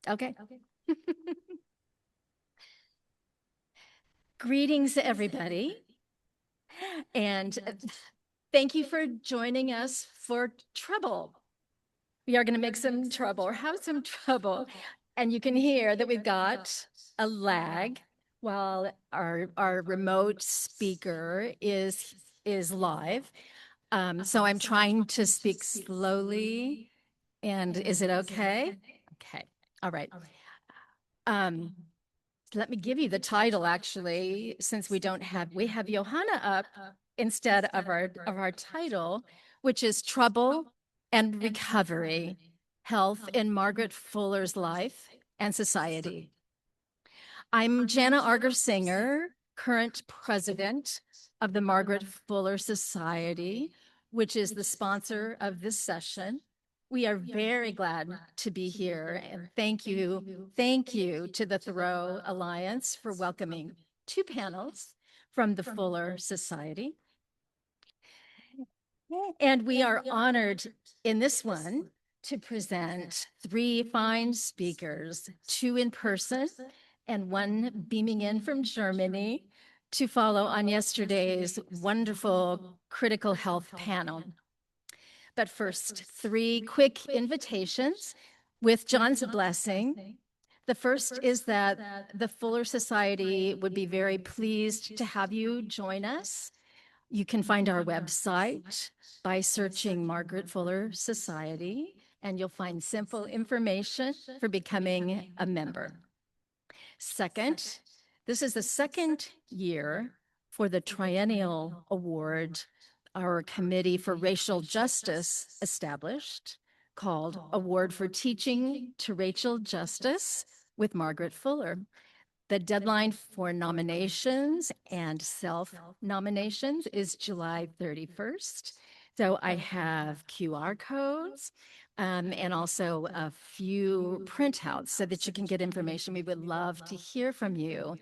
Okay. Greetings, everybody. And thank you for joining us for trouble. We are going to make some trouble or have some trouble. And you can hear that we've got a lag while our remote speaker is live. So I'm trying to speak slowly. And is it okay? Okay. All right. Let me give you the title, actually, since we have Johanna up instead of our title, which is Trouble and Recovery, Health in Margaret Fuller's Life and Society. I'm Jana Arger-Singer, current president of the Margaret Fuller Society, which is the sponsor of this session. We are very glad to be here, and thank you to the Thoreau Alliance for welcoming two panels from the Fuller Society. And we are honored in this one to present three fine speakers, two in person and one beaming in from Germany, to follow on yesterday's wonderful critical health panel. But first, three quick invitations with John's blessing. The first is that the Fuller Society would be very pleased to have you join us. You can find our website by searching Margaret Fuller Society, and you'll find simple information for becoming a member. Second, this is the second year for the Triennial Award our Committee for Racial Justice established, called Award for Teaching to Racial Justice with Margaret Fuller. The deadline for nominations and self-nominations is July 31st. So I have QR codes and also a few printouts so that you can get information. We would love to hear from you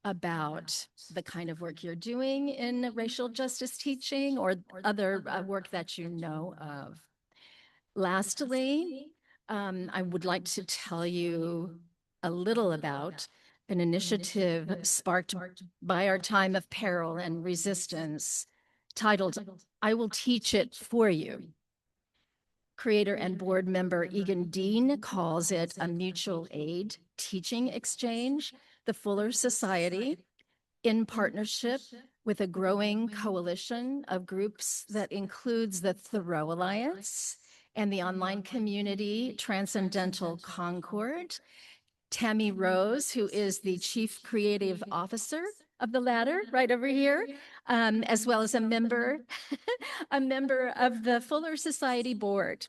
about the kind of work you're doing in racial justice teaching or other work that you know of. Lastly, I would like to tell you a little about an initiative sparked by our time of peril and resistance titled, I Will Teach It For You. Creator and board member Egan Dean calls it a mutual aid teaching exchange. The Fuller Society, in partnership with a growing coalition of groups that includes the Thoreau Alliance and the online community Transcendental Concord, Tammy Rose, who is the Chief Creative Officer of the latter, right over here, as well as a member of the Fuller Society Board.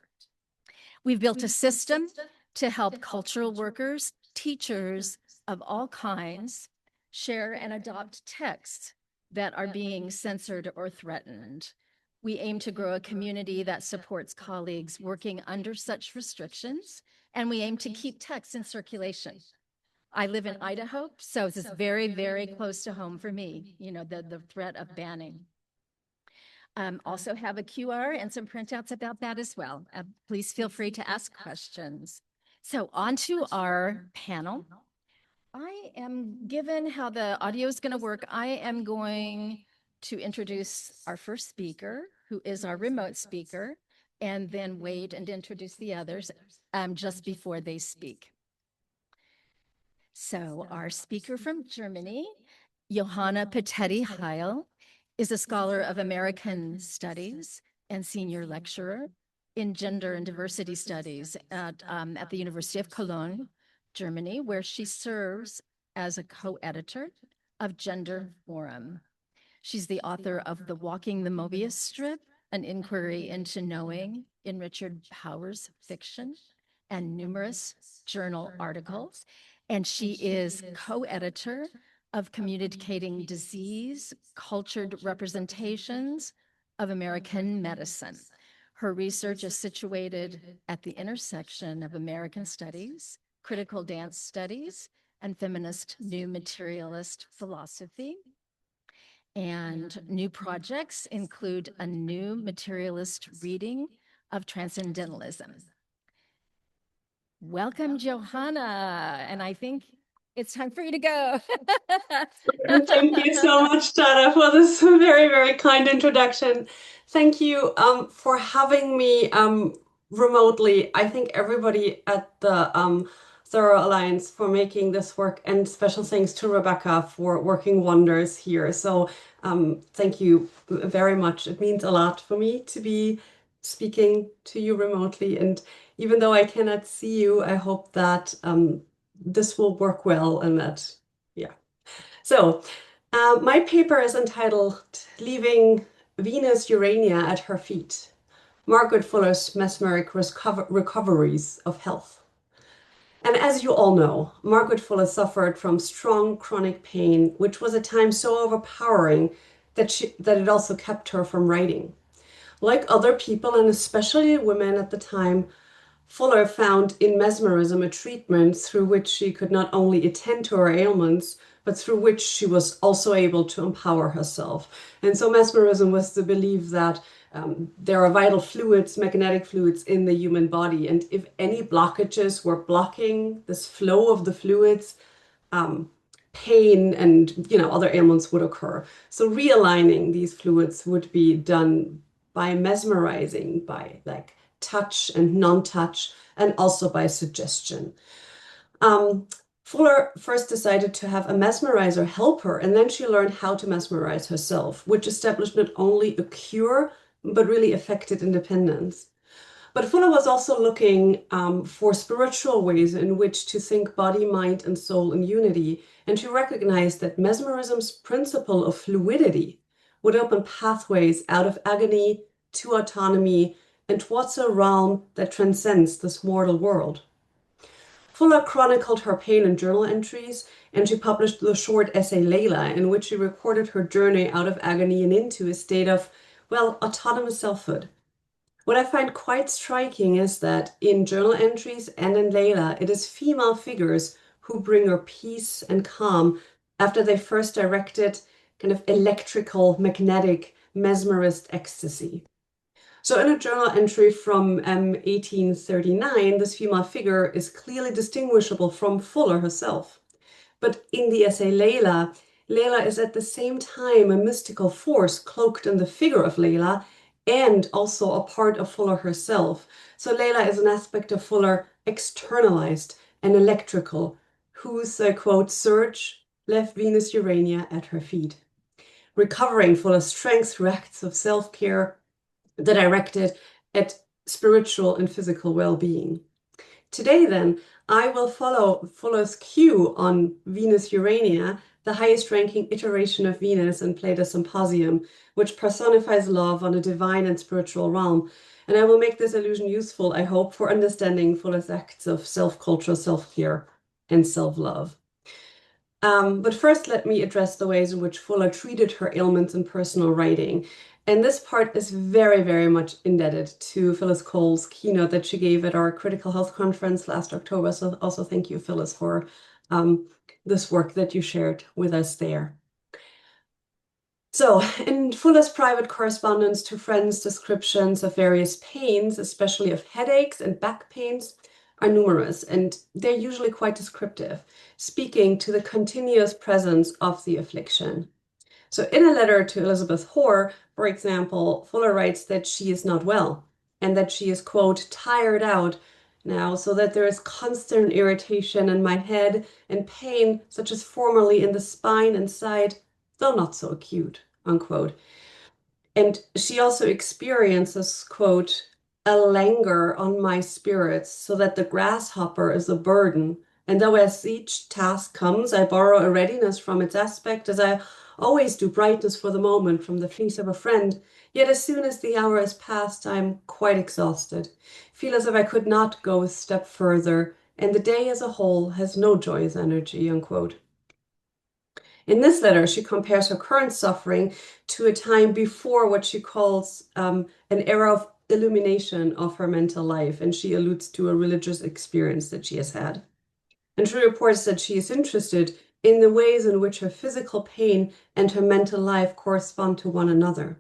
We've built a system to help cultural workers, teachers of all kinds, share and adopt texts that are being censored or threatened. We aim to grow a community that supports colleagues working under such restrictions, and we aim to keep texts in circulation. I live in Idaho, so this is very, very close to home for me, you know, the threat of banning. Also have a QR and some printouts about that as well. Please feel free to ask questions. So on to our panel. I am, given how the audio is going to work, I am going to introduce our first speaker, who is our remote speaker, and then wait and introduce the others just before they speak. So our speaker from Germany, Johanna Pitetti-Heil, is a scholar of American Studies and senior lecturer in gender and diversity studies at the University of Cologne, Germany, where she serves as a co-editor of Gender Forum. She's the author of The Walking the Mobius Strip, an inquiry into knowing in Richard Powers' fiction, and numerous journal articles. And she is co-editor of Communicating Disease, Cultured Representations of American Medicine. Her research is situated at the intersection of American studies, critical dance studies, and feminist new materialist philosophy. And new projects include a new materialist reading of transcendentalism. Welcome, Johanna. And I think it's time for you to go. Thank you so much, Dana, for this very, very kind introduction. Thank you for having me remotely. I thank everybody at the Thorough Alliance for making this work, and special thanks to Rebecca for working wonders here. So thank you very much. It means a lot for me to be speaking to you remotely. And even though I cannot see you, I hope that this will work well and that, yeah. So, my paper is entitled Leaving Venus Urania at Her Feet, Margaret Fuller's Mesmeric Recoveries of Health. And as you all know, Margaret Fuller suffered from strong chronic pain, which was at times so overpowering that it also kept her from writing. Like other people, and especially women at the time, Fuller found in mesmerism a treatment through which she could not only attend to her ailments, but through which she was also able to empower herself. And so mesmerism was the belief that there are vital fluids, magnetic fluids in the human body. And if any blockages were blocking this flow of the fluids, um, pain and other ailments would occur. So realigning these fluids would be done by mesmerizing, by like touch and non-touch, and also by suggestion. Um, Fuller first decided to have a mesmerizer help her, and then she learned how to mesmerize herself, which established not only a cure, but really affected independence. But Fuller was also looking for spiritual ways in which to think body, mind, and soul in unity, and she recognized that mesmerism's principle of fluidity would open pathways out of agony to autonomy and towards a realm that transcends this mortal world. Fuller chronicled her pain in journal entries, and she published the short essay Layla, in which she recorded her journey out of agony and into a state of, well, autonomous selfhood. What I find quite striking is that in journal entries and in Layla, it is female figures who bring her peace and calm after they first directed kind of electrical, magnetic, mesmerist ecstasy. So in a journal entry from 1839, this female figure is clearly distinguishable from Fuller herself. But in the essay Layla, Layla is at the same time a mystical force cloaked in the figure of Layla and also a part of Fuller herself. So Layla is an aspect of Fuller externalized and electrical, whose, quote, surge left Venus Urania at her feet. Recovering Fuller's strength through acts of self-care directed at spiritual and physical well-being. Today, then, I will follow Fuller's cue on Venus Urania, the highest ranking iteration of Venus in Plato's Symposium, which personifies love on a divine and spiritual realm. And I will make this illusion useful, I hope, for understanding Fuller's acts of self-culture, self-care, and self-love. But first, let me address the ways in which Fuller treated her ailments in personal writing. And this part is very, very much indebted to Phyllis Cole's keynote that she gave at our Critical Health Conference last October. So also thank you, Phyllis, for this work that you shared with us there. So in Fuller's private correspondence to friends, descriptions of various pains, especially of headaches and back pains, are numerous, and they're usually quite descriptive, speaking to the continuous presence of the affliction. So in a letter to Elizabeth Hoare, for example, Fuller writes that she is not well and that she is, quote, tired out now, so that there is constant irritation in my head and pain, such as formerly in the spine and side, though not so acute, unquote. And she also experiences, quote, a languor on my spirits, so that the grasshopper is a burden. And though as each task comes, I borrow a readiness from its aspect, as I always do brightness for the moment from the face of a friend, yet as soon as the hour is past, I am quite exhausted, feel as if I could not go a step further, and the day as a whole has no joyous energy, unquote. In this letter, she compares her current suffering to a time before what she calls an era of illumination of her mental life, and she alludes to a religious experience that she has had. And she reports that she is interested in the ways in which her physical pain and her mental life correspond to one another.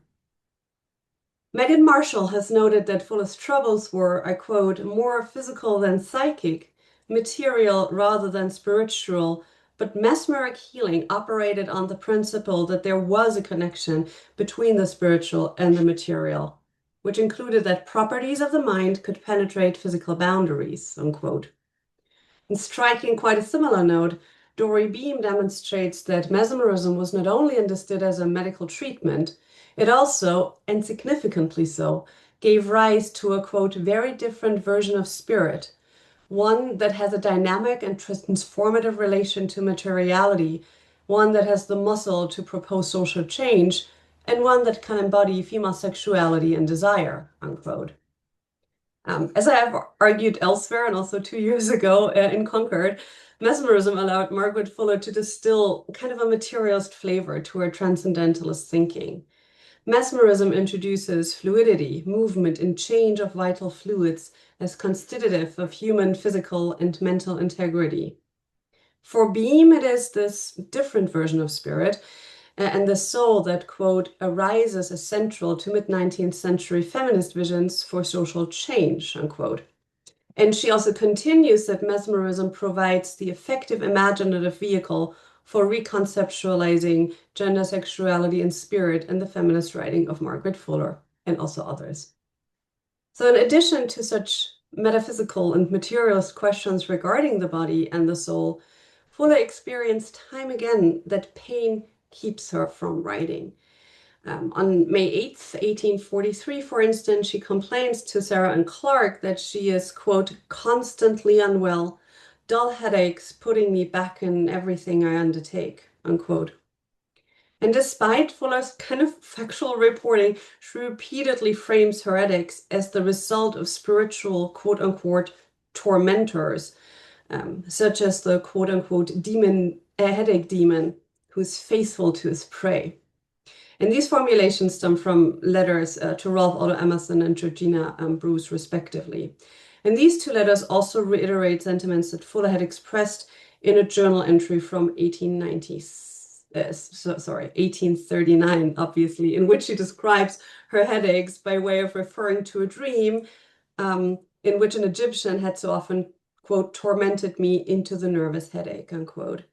Megan Marshall has noted that Fuller's troubles were, I quote, more physical than psychic, material rather than spiritual, but mesmeric healing operated on the principle that there was a connection between the spiritual and the material, which included that properties of the mind could penetrate physical boundaries, unquote. And striking quite a similar note, Dory Beam demonstrates that mesmerism was not only understood as a medical treatment, it also, and significantly so, gave rise to a, quote, very different version of spirit, one that has a dynamic and transformative relation to materiality, one that has the muscle to propose social change, and one that can embody female sexuality and desire, unquote. As I have argued elsewhere and also 2 years ago in Concord, mesmerism allowed Margaret Fuller to distill kind of a materialist flavor to her transcendentalist thinking. Mesmerism introduces fluidity, movement, and change of vital fluids as constitutive of human physical and mental integrity. For Beam, it is this different version of spirit and the soul that, quote, arises as central to mid-19th century feminist visions for social change, unquote. And she also continues that mesmerism provides the effective imaginative vehicle for reconceptualizing gender, sexuality, and spirit in the feminist writing of Margaret Fuller and also others. So in addition to such metaphysical and materialist questions regarding the body and the soul, Fuller experienced time again that pain keeps her from writing. On May 8th, 1843, for instance, she complains to Sarah and Clark that she is, quote, constantly unwell, dull headaches putting me back in everything I undertake, unquote. And despite Fuller's kind of factual reporting, she repeatedly frames her headaches as the result of spiritual, quote unquote, tormentors, such as the quote unquote demon, headache demon, who's faithful to his prey. And these formulations stem from letters to Ralph Waldo Emerson and Georgina Bruce, respectively. And these two letters also reiterate sentiments that Fuller had expressed in a journal entry from 1839, obviously, in which she describes her headaches by way of referring to a dream in which an Egyptian had so often, quote, tormented me into the nervous headache, unquote.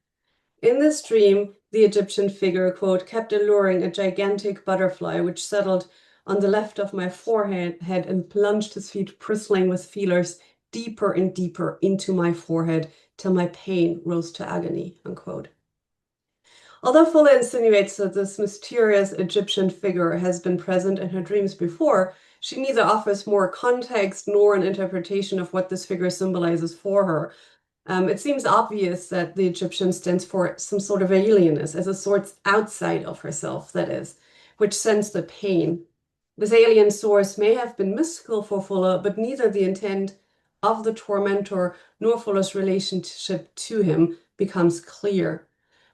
In this dream, the Egyptian figure, quote, kept alluring a gigantic butterfly which settled on the left of my forehead and plunged his feet bristling with feelers deeper and deeper into my forehead till my pain rose to agony, unquote. Although Fuller insinuates that this mysterious Egyptian figure has been present in her dreams before, she neither offers more context nor an interpretation of what this figure symbolizes for her. It seems obvious that the Egyptian stands for some sort of alienness, as a sort outside of herself, that is, which sends the pain. This alien source may have been mystical for Fuller, but neither the intent of the tormentor nor Fuller's relationship to him becomes clear.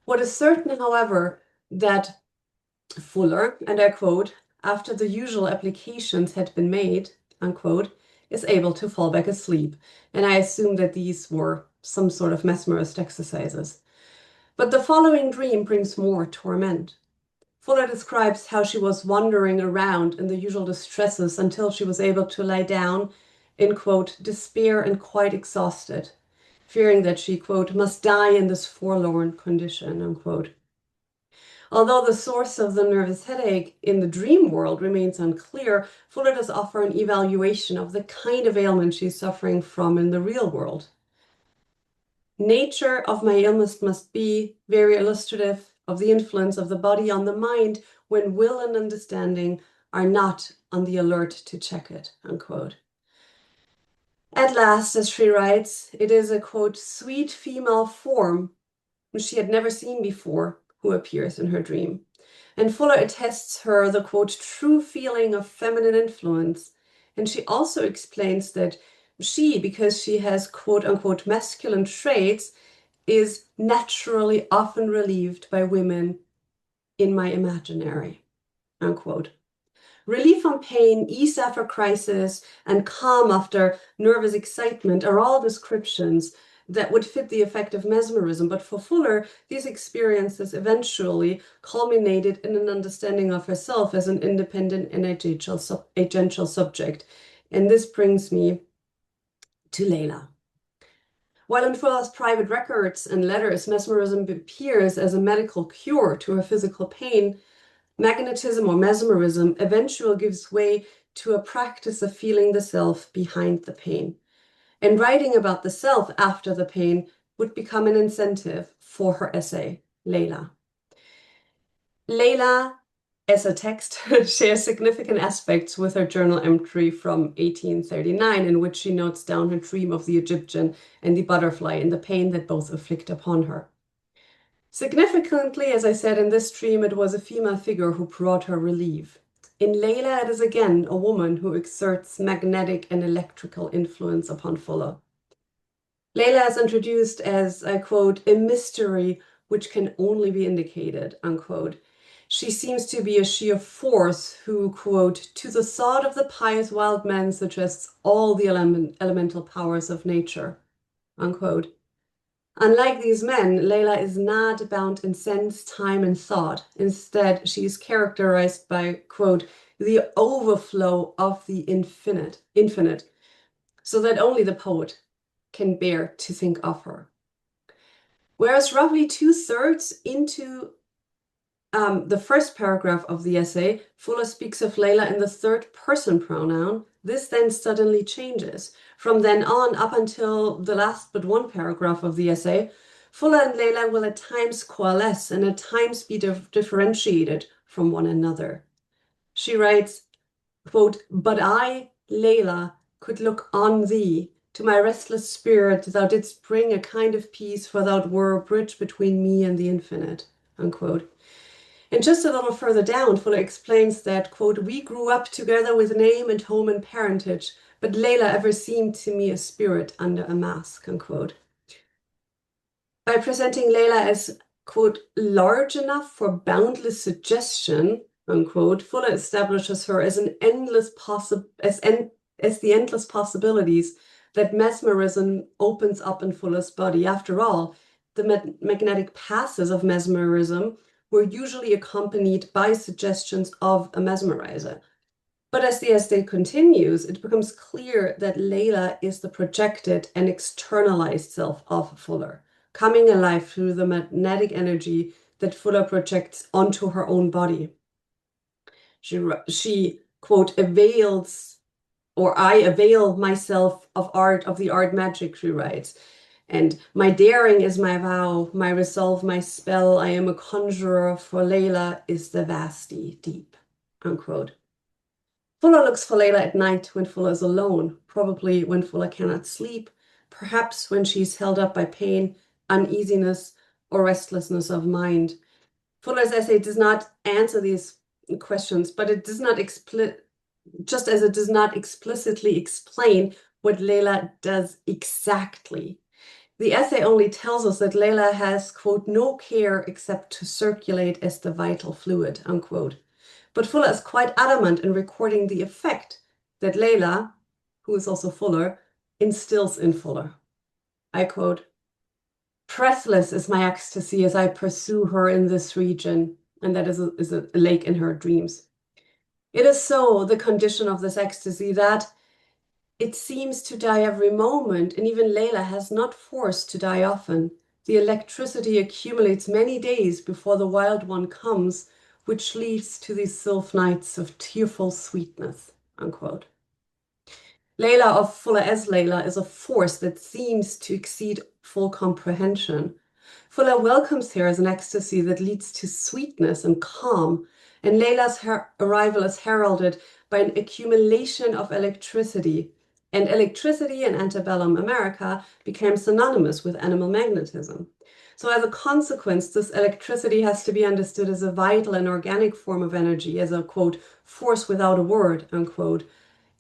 What is certain, however, that Fuller, and I quote, after the usual applications had been made, unquote, is able to fall back asleep. And I assume that these were some sort of mesmerist exercises. But the following dream brings more torment. Fuller describes how she was wandering around in the usual distresses until she was able to lie down in, quote, despair and quite exhausted, fearing that she, quote, must die in this forlorn condition, unquote. Although the source of the nervous headache in the dream world remains unclear, Fuller does offer an evaluation of the kind of ailment she's suffering from in the real world. Nature of my illness must be very illustrative of the influence of the body on the mind when will and understanding are not on the alert to check it, unquote. At last, as she writes, it is a, quote, sweet female form which she had never seen before who appears in her dream. And Fuller attests her the, quote, true feeling of feminine influence. And she also explains that she, because she has, quote unquote, masculine traits, is naturally often relieved by women in my imaginary, unquote. Relief from pain, ease after crisis, and calm after nervous excitement are all descriptions that would fit the effect of mesmerism. But for Fuller, these experiences eventually culminated in an understanding of herself as an independent and agential subject. And this brings me to Layla. While in Fuller's private records and letters, mesmerism appears as a medical cure to her physical pain, magnetism or mesmerism eventually gives way to a practice of feeling the self behind the pain. And writing about the self after the pain would become an incentive for her essay, Layla. Layla, as a text, shares significant aspects with her journal entry from 1839, in which she notes down her dream of the Egyptian and the butterfly and the pain that both inflict upon her. Significantly, as I said, in this dream, it was a female figure who brought her relief. In Layla, it is again a woman who exerts magnetic and electrical influence upon Fuller. Layla is introduced as, I quote, a mystery which can only be indicated, unquote. She seems to be a sheer force who, quote, to the thought of the pious wild man suggests all the elemental powers of nature, unquote. Unlike these men, Layla is not bound in sense, time, and thought. Instead, she is characterized by, quote, the overflow of the infinite, so that only the poet can bear to think of her. Whereas roughly 2/3 into the first paragraph of the essay, Fuller speaks of Layla in the third person pronoun. This then suddenly changes. From then on, up until the last but one paragraph of the essay, Fuller and Layla will at times coalesce and at times be differentiated from one another. She writes, quote, but I, Layla, could look on thee. To my restless spirit thou didst bring a kind of peace, for thou wert a bridge between me and the infinite, unquote. And just a little further down, Fuller explains that, quote, we grew up together with name and home and parentage, but Layla ever seemed to me a spirit under a mask, unquote. By presenting Layla as, quote, large enough for boundless suggestion, unquote, Fuller establishes her as the endless possibilities that mesmerism opens up in Fuller's body. After all, the magnetic passes of mesmerism were usually accompanied by suggestions of a mesmerizer. But as the essay continues, it becomes clear that Layla is the projected and externalized self of Fuller, coming alive through the magnetic energy that Fuller projects onto her own body. She quote, avails, or I avail myself of the art magic, she writes. And my daring is my vow, my resolve, my spell. I am a conjurer, for Layla is the vasty deep, unquote. Fuller looks for Layla at night when Fuller is alone, probably when Fuller cannot sleep, perhaps when she's held up by pain, uneasiness, or restlessness of mind. Fuller's essay does not answer these questions, but it does not just as it does not explicitly explain what Layla does exactly. The essay only tells us that Layla has, quote, no care except to circulate as the vital fluid, unquote. But Fuller is quite adamant in recording the effect that Layla, who is also Fuller, instills in Fuller. I quote, breathless is my ecstasy as I pursue her in this region, and that is a lake in her dreams. It is so the condition of this ecstasy that it seems to die every moment, and even Layla has not force to die often. The electricity accumulates many days before the wild one comes, which leads to these sylph nights of tearful sweetness, unquote. Layla of Fuller as Layla is a force that seems to exceed full comprehension. Fuller welcomes her as an ecstasy that leads to sweetness and calm, and Layla's arrival is heralded by an accumulation of electricity, and electricity in antebellum America became synonymous with animal magnetism. So as a consequence, this electricity has to be understood as a vital and organic form of energy, as a, quote, force without a word, unquote,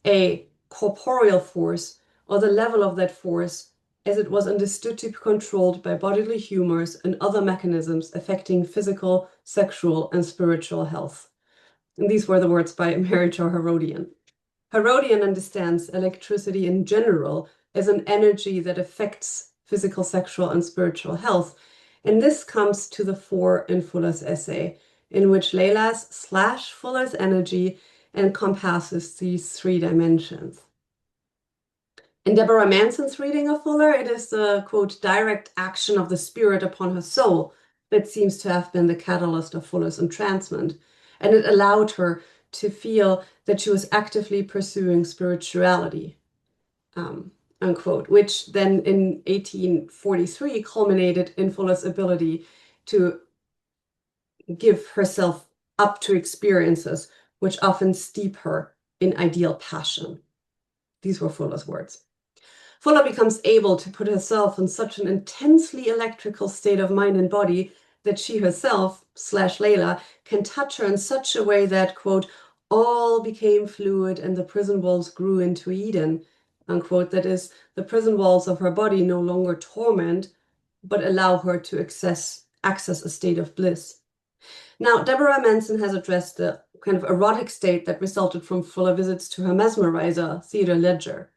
a corporeal force, or the level of that force as it was understood to be controlled by bodily humors and other mechanisms affecting physical, sexual, and spiritual health. And these were the words by Emeritor Herodian. Herodian understands electricity in general as an energy that affects physical, sexual, and spiritual health. And this comes to the fore in Fuller's essay, in which Layla's / Fuller's energy encompasses these three dimensions. In Deborah Manson's reading of Fuller, it is the, quote, direct action of the spirit upon her soul that seems to have been the catalyst of Fuller's entrancement. And it allowed her to feel that she was actively pursuing spirituality, unquote, which then in 1843 culminated in Fuller's ability to give herself up to experiences which often steep her in ideal passion. These were Fuller's words. Fuller becomes able to put herself in such an intensely electrical state of mind and body that she herself, slash Layla, can touch her in such a way that, quote, all became fluid and the prison walls grew into Eden, unquote. That is, the prison walls of her body no longer torment, but allow her to access a state of bliss. Now, Deborah Manson has addressed the kind of erotic state that resulted from Fuller visits to her mesmerizer, Theodore Ledger.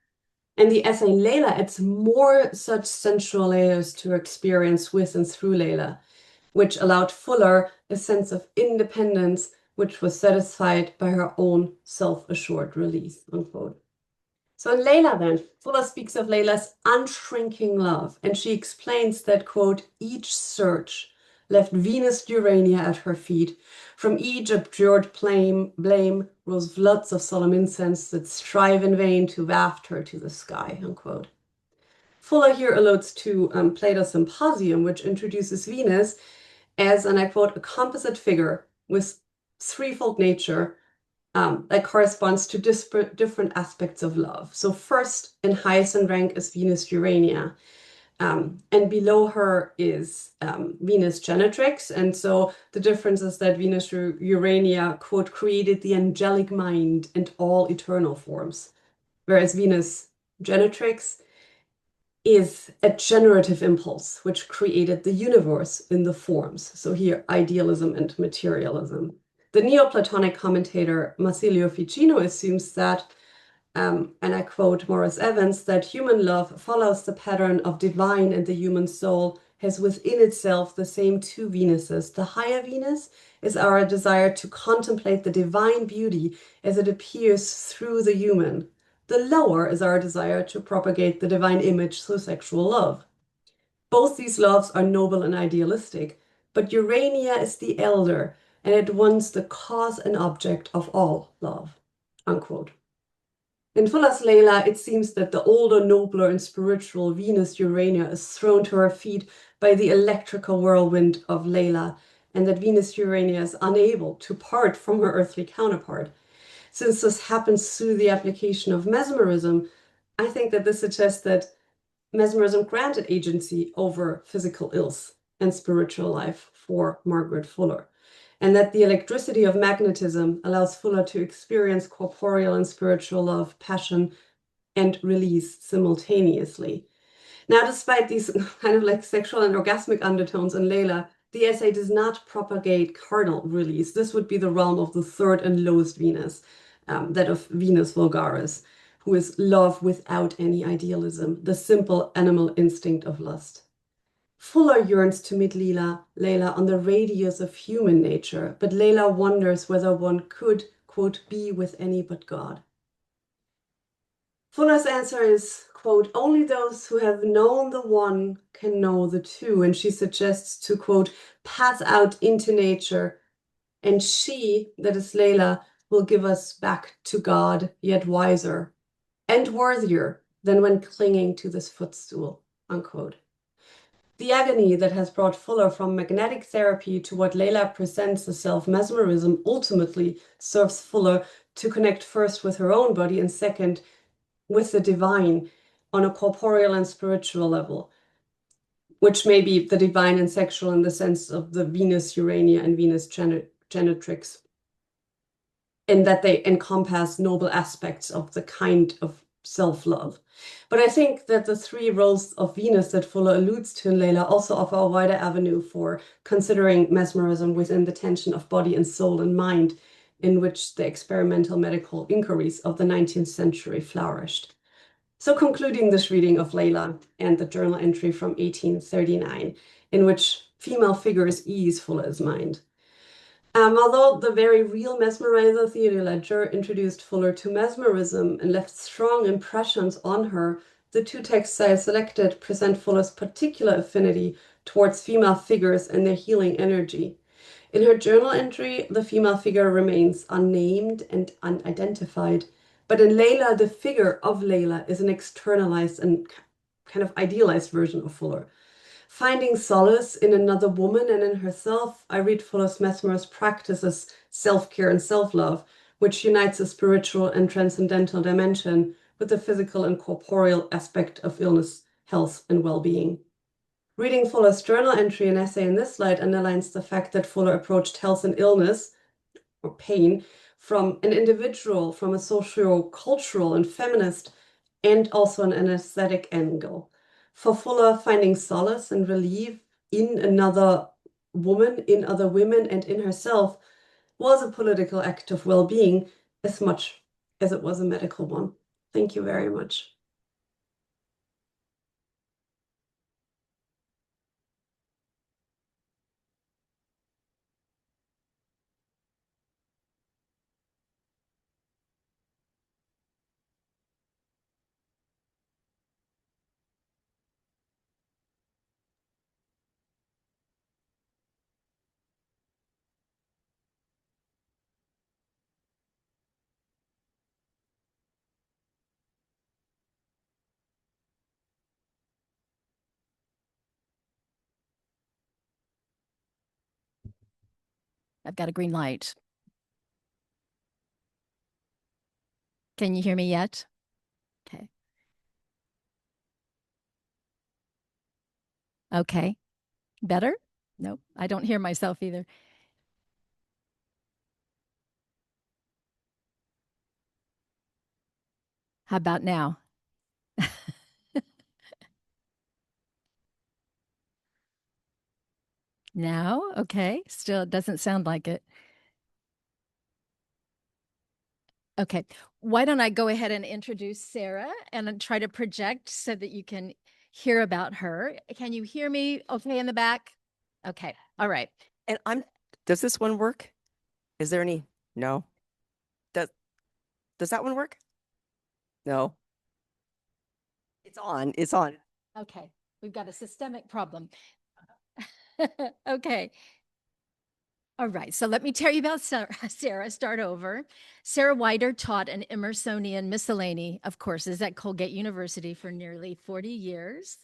And the essay Layla adds more such sensual layers to her experience with and through Layla, which allowed Fuller a sense of independence, which was satisfied by her own self-assured release, unquote. So in Layla then, Fuller speaks of Layla's unshrinking love, and she explains that, quote, each search left Venus Urania at her feet. From each abjured blame rose floods of solemn incense that strive in vain to waft her to the sky, unquote. Fuller here alludes to Plato's Symposium, which introduces Venus as, and I quote, a composite figure with threefold nature that corresponds to different aspects of love. So first in highest in rank is Venus Urania. And below her is Venus Genetrix. And so the difference is that Venus Urania, quote, created the angelic mind and all eternal forms, whereas Venus Genetrix is a generative impulse which created the universe in the forms. So here, idealism and materialism. The Neoplatonic commentator Marsilio Ficino assumes that, and I quote Morris Evans, that human love follows the pattern of divine, and the human soul has within itself the same two Venuses. The higher Venus is our desire to contemplate the divine beauty as it appears through the human. The lower is our desire to propagate the divine image through sexual love. Both these loves are noble and idealistic, but Urania is the elder, and at once the cause and object of all love, unquote. In Fuller's Layla, it seems that the older, nobler, and spiritual Venus Urania is thrown to her feet by the electrical whirlwind of Layla, and that Venus Urania is unable to part from her earthly counterpart. Since this happens through the application of mesmerism, I think that this suggests that mesmerism granted agency over physical ills and spiritual life for Margaret Fuller, and that the electricity of magnetism allows Fuller to experience corporeal and spiritual love, passion, and release simultaneously. Now, despite these kind of like sexual and orgasmic undertones in Layla, the essay does not propagate carnal release. This would be the realm of the third and lowest Venus, that of Venus vulgaris, who is love without any idealism, the simple animal instinct of lust. Fuller yearns to meet Layla on the radius of human nature, but Layla wonders whether one could, quote, be with any but God. Fuller's answer is, quote, only those who have known the one can know the two. And she suggests to, quote, pass out into nature, and she, that is Layla, will give us back to God, yet wiser and worthier than when clinging to this footstool, unquote. The agony that has brought Fuller from magnetic therapy to what Layla presents as self-mesmerism ultimately serves Fuller to connect first with her own body and second with the divine on a corporeal and spiritual level, which may be the divine and sexual in the sense of the Venus Urania and Venus Genetrix, in that they encompass noble aspects of the kind of self-love. But I think that the three roles of Venus that Fuller alludes to in Layla also offer a wider avenue for considering mesmerism within the tension of body and soul and mind, in which the experimental medical inquiries of the 19th century flourished. So concluding this reading of Layla and the journal entry from 1839, in which female figures ease Fuller's mind. Although the very real mesmerizer Theodore Ledger introduced Fuller to mesmerism and left strong impressions on her the two texts I selected present Fuller's particular affinity towards female figures and their healing energy. In her journal entry, the female figure remains unnamed and unidentified, but in Layla, the figure of Layla is an externalized and kind of idealized version of Fuller. Finding solace in another woman and in herself, I read Fuller's mesmerist practice as self-care and self-love, which unites a spiritual and transcendental dimension with the physical and corporeal aspect of illness, health, and well-being. Reading Fuller's journal entry and essay in this light underlines the fact that Fuller approached health and illness, or pain, from an individual, from a socio-cultural and feminist, and also an aesthetic angle. For Fuller, finding solace and relief in another woman, in other women, and in herself was a political act of well-being as much as it was a medical one. Thank you very much. I've got a green light. Can you hear me yet? Okay. Okay. Better? Nope. I don't hear myself either. How about now? Now? Okay. Still, it doesn't sound like it. Okay. Why don't I go ahead and introduce Sarah and try to project so that you can hear about her? Can you hear me okay in the back? Okay. All right. And does this one work? Is there any? No. Does that one work? No. It's on. It's on. Okay. We've got a systemic problem. Okay. All right, so let me tell you about Sarah. Start over. Sarah Wider taught an Emersonian miscellany of courses at Colgate University for nearly 40 years.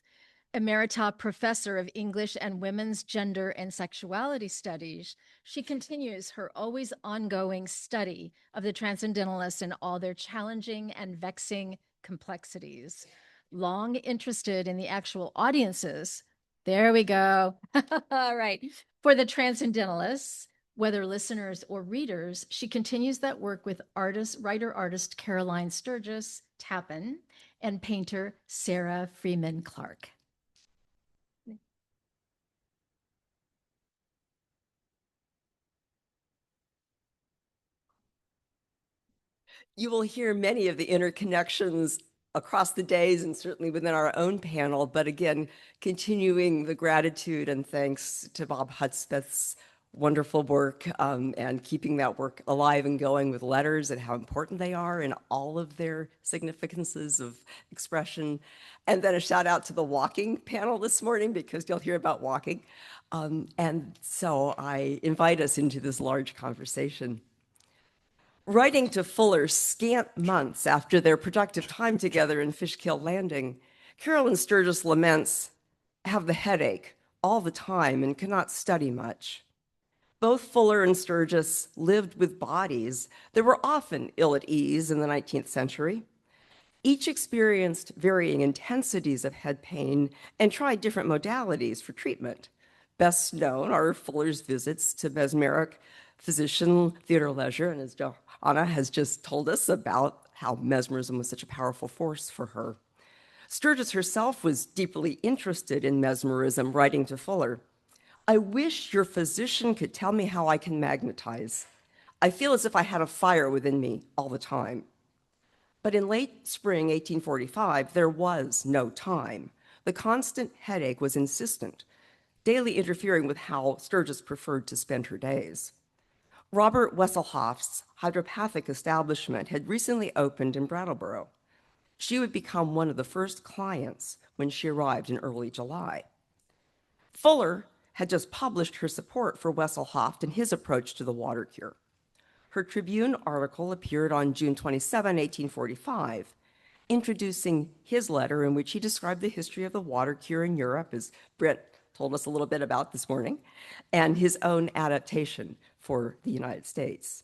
Emerita professor of English and Women's Gender and Sexuality Studies, she continues her always ongoing study of the Transcendentalists and all their challenging and vexing complexities. Long interested in the actual audiences, there we go. All right. For the Transcendentalists, whether listeners or readers, she continues that work with writer-artist Caroline Sturgis Tappan and painter Sarah Freeman Clark. You will hear many of the interconnections across the days and certainly within our own panel, but again, continuing the gratitude and thanks to Bob Hudspeth's wonderful work and keeping that work alive and going with letters and how important they are in all of their significances of expression. And then a shout out to the walking panel this morning because you'll hear about walking. And so I invite us into this large conversation. Writing to Fuller scant months after their productive time together in Fishkill Landing, Carolyn Sturgis laments, have the headache all the time and cannot study much. Both Fuller and Sturgis lived with bodies that were often ill at ease in the 19th century. Each experienced varying intensities of head pain and tried different modalities for treatment. Best known are Fuller's visits to Mesmeric physician Theodore Leisure, and as Johanna has just told us about how mesmerism was such a powerful force for her. Sturgis herself was deeply interested in mesmerism, writing to Fuller, I wish your physician could tell me how I can magnetize. I feel as if I had a fire within me all the time. But in late spring 1845, there was no time. The constant headache was insistent, daily interfering with how Sturgis preferred to spend her days. Robert Wesselhoff's Hydropathic establishment had recently opened in Brattleboro. She would become one of the first clients when she arrived in early July. Fuller had just published her support for Wesselhoft and his approach to the water cure. Her Tribune article appeared on June 27, 1845, introducing his letter in which he described the history of the water cure in Europe, as Britt told us a little bit about this morning, and his own adaptation for the United States.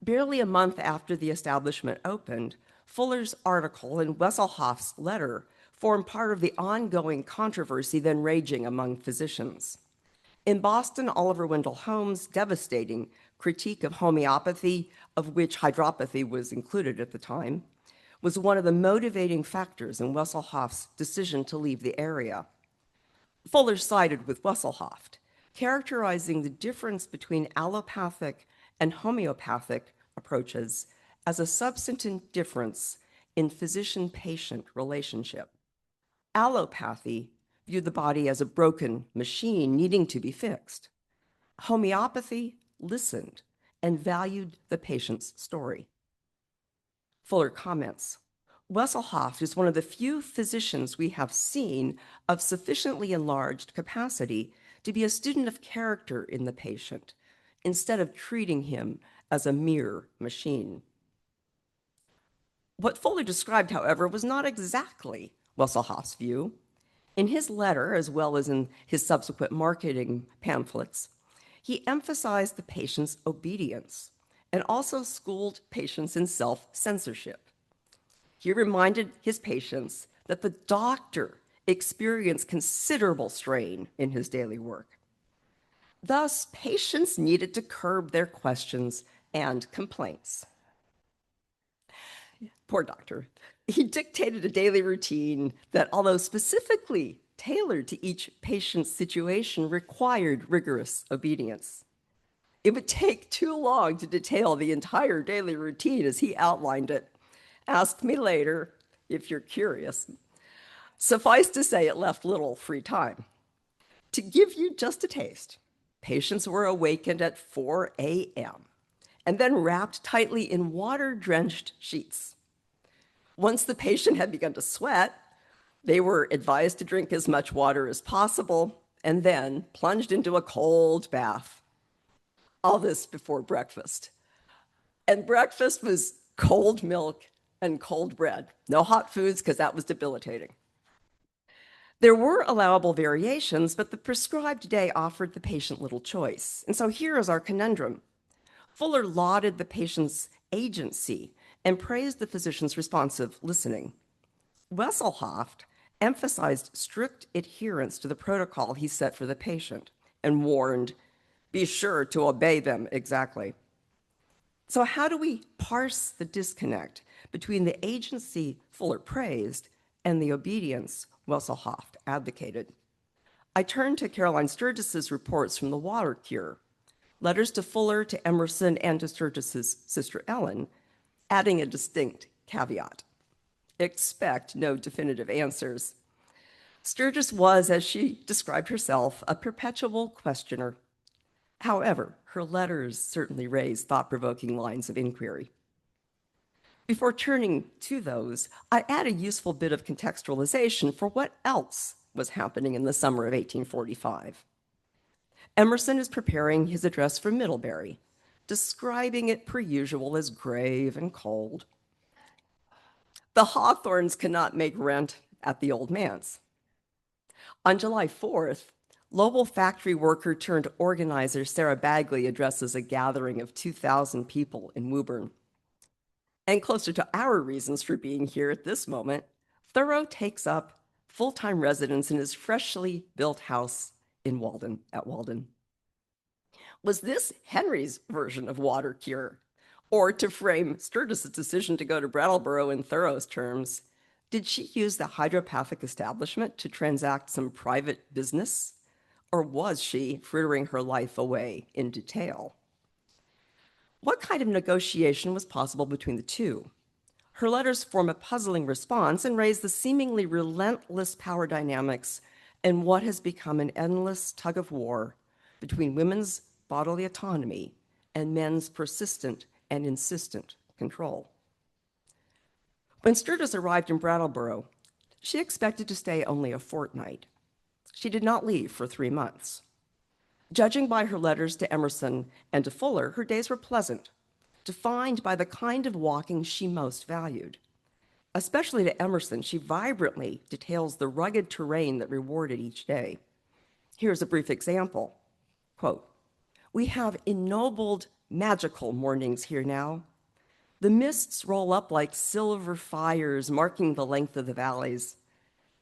Barely a month after the establishment opened, Fuller's article and Wesselhoff's letter formed part of the ongoing controversy then raging among physicians. In Boston, Oliver Wendell Holmes' devastating critique of homeopathy, of which hydropathy was included at the time, was one of the motivating factors in Wesselhoff's decision to leave the area. Fuller sided with Wesselhoff, characterizing the difference between allopathic and homeopathic approaches as a substantive difference in physician-patient relationship. Allopathy viewed the body as a broken machine needing to be fixed. Homeopathy listened and valued the patient's story. Fuller comments, Wesselhoff is one of the few physicians we have seen of sufficiently enlarged capacity to be a student of character in the patient, instead of treating him as a mere machine. What Fuller described, however, was not exactly Wesselhoff's view. In his letter, as well as in his subsequent marketing pamphlets, he emphasized the patient's obedience and also schooled patients in self-censorship. He reminded his patients that the doctor experienced considerable strain in his daily work. Thus, patients needed to curb their questions and complaints. Poor doctor. He dictated a daily routine that, although specifically tailored to each patient's situation, required rigorous obedience. It would take too long to detail the entire daily routine as he outlined it. Ask me later if you're curious. Suffice to say, it left little free time. To give you just a taste, patients were awakened at 4 a.m. and then wrapped tightly in water-drenched sheets. Once the patient had begun to sweat, they were advised to drink as much water as possible and then plunged into a cold bath. All this before breakfast. And breakfast was cold milk and cold bread. No hot foods, because that was debilitating. There were allowable variations, but the prescribed day offered the patient little choice. And so here is our conundrum. Fuller lauded the patient's agency and praised the physician's responsive listening. Wesselhoff emphasized strict adherence to the protocol he set for the patient and warned, be sure to obey them exactly. So how do we parse the disconnect between the agency Fuller praised and the obedience Wesselhoff advocated? I turn to Caroline Sturgis's reports from the water cure, letters to Fuller, to Emerson, and to Sturgis's sister Ellen, adding a distinct caveat. Expect no definitive answers. Sturgis was, as she described herself, a perpetual questioner. However, her letters certainly raised thought-provoking lines of inquiry. Before turning to those, I add a useful bit of contextualization for what else was happening in the summer of 1845. Emerson is preparing his address for Middlebury, describing it per usual as grave and cold. The Hawthorns cannot make rent at the old manse. On July 4th, Lowell factory worker turned organizer Sarah Bagley addresses a gathering of 2,000 people in Woburn. And closer to our reasons for being here at this moment, Thoreau takes up full-time residence in his freshly built house in Walden, at Walden. Was this Henry's version of water cure? Or to frame Sturgis's decision to go to Brattleboro in Thoreau's terms, did she use the hydropathic establishment to transact some private business? Or was she frittering her life away in detail? What kind of negotiation was possible between the two? Her letters form a puzzling response and raise the seemingly relentless power dynamics in what has become an endless tug of war between women's bodily autonomy and men's persistent and insistent control. When Sturgis arrived in Brattleboro, she expected to stay only a fortnight. She did not leave for 3 months. Judging by her letters to Emerson and to Fuller, her days were pleasant, defined by the kind of walking she most valued. Especially to Emerson, she vibrantly details the rugged terrain that rewarded each day. Here's a brief example. Quote, "We have ennobled, magical mornings here now. The mists roll up like silver fires, marking the length of the valleys.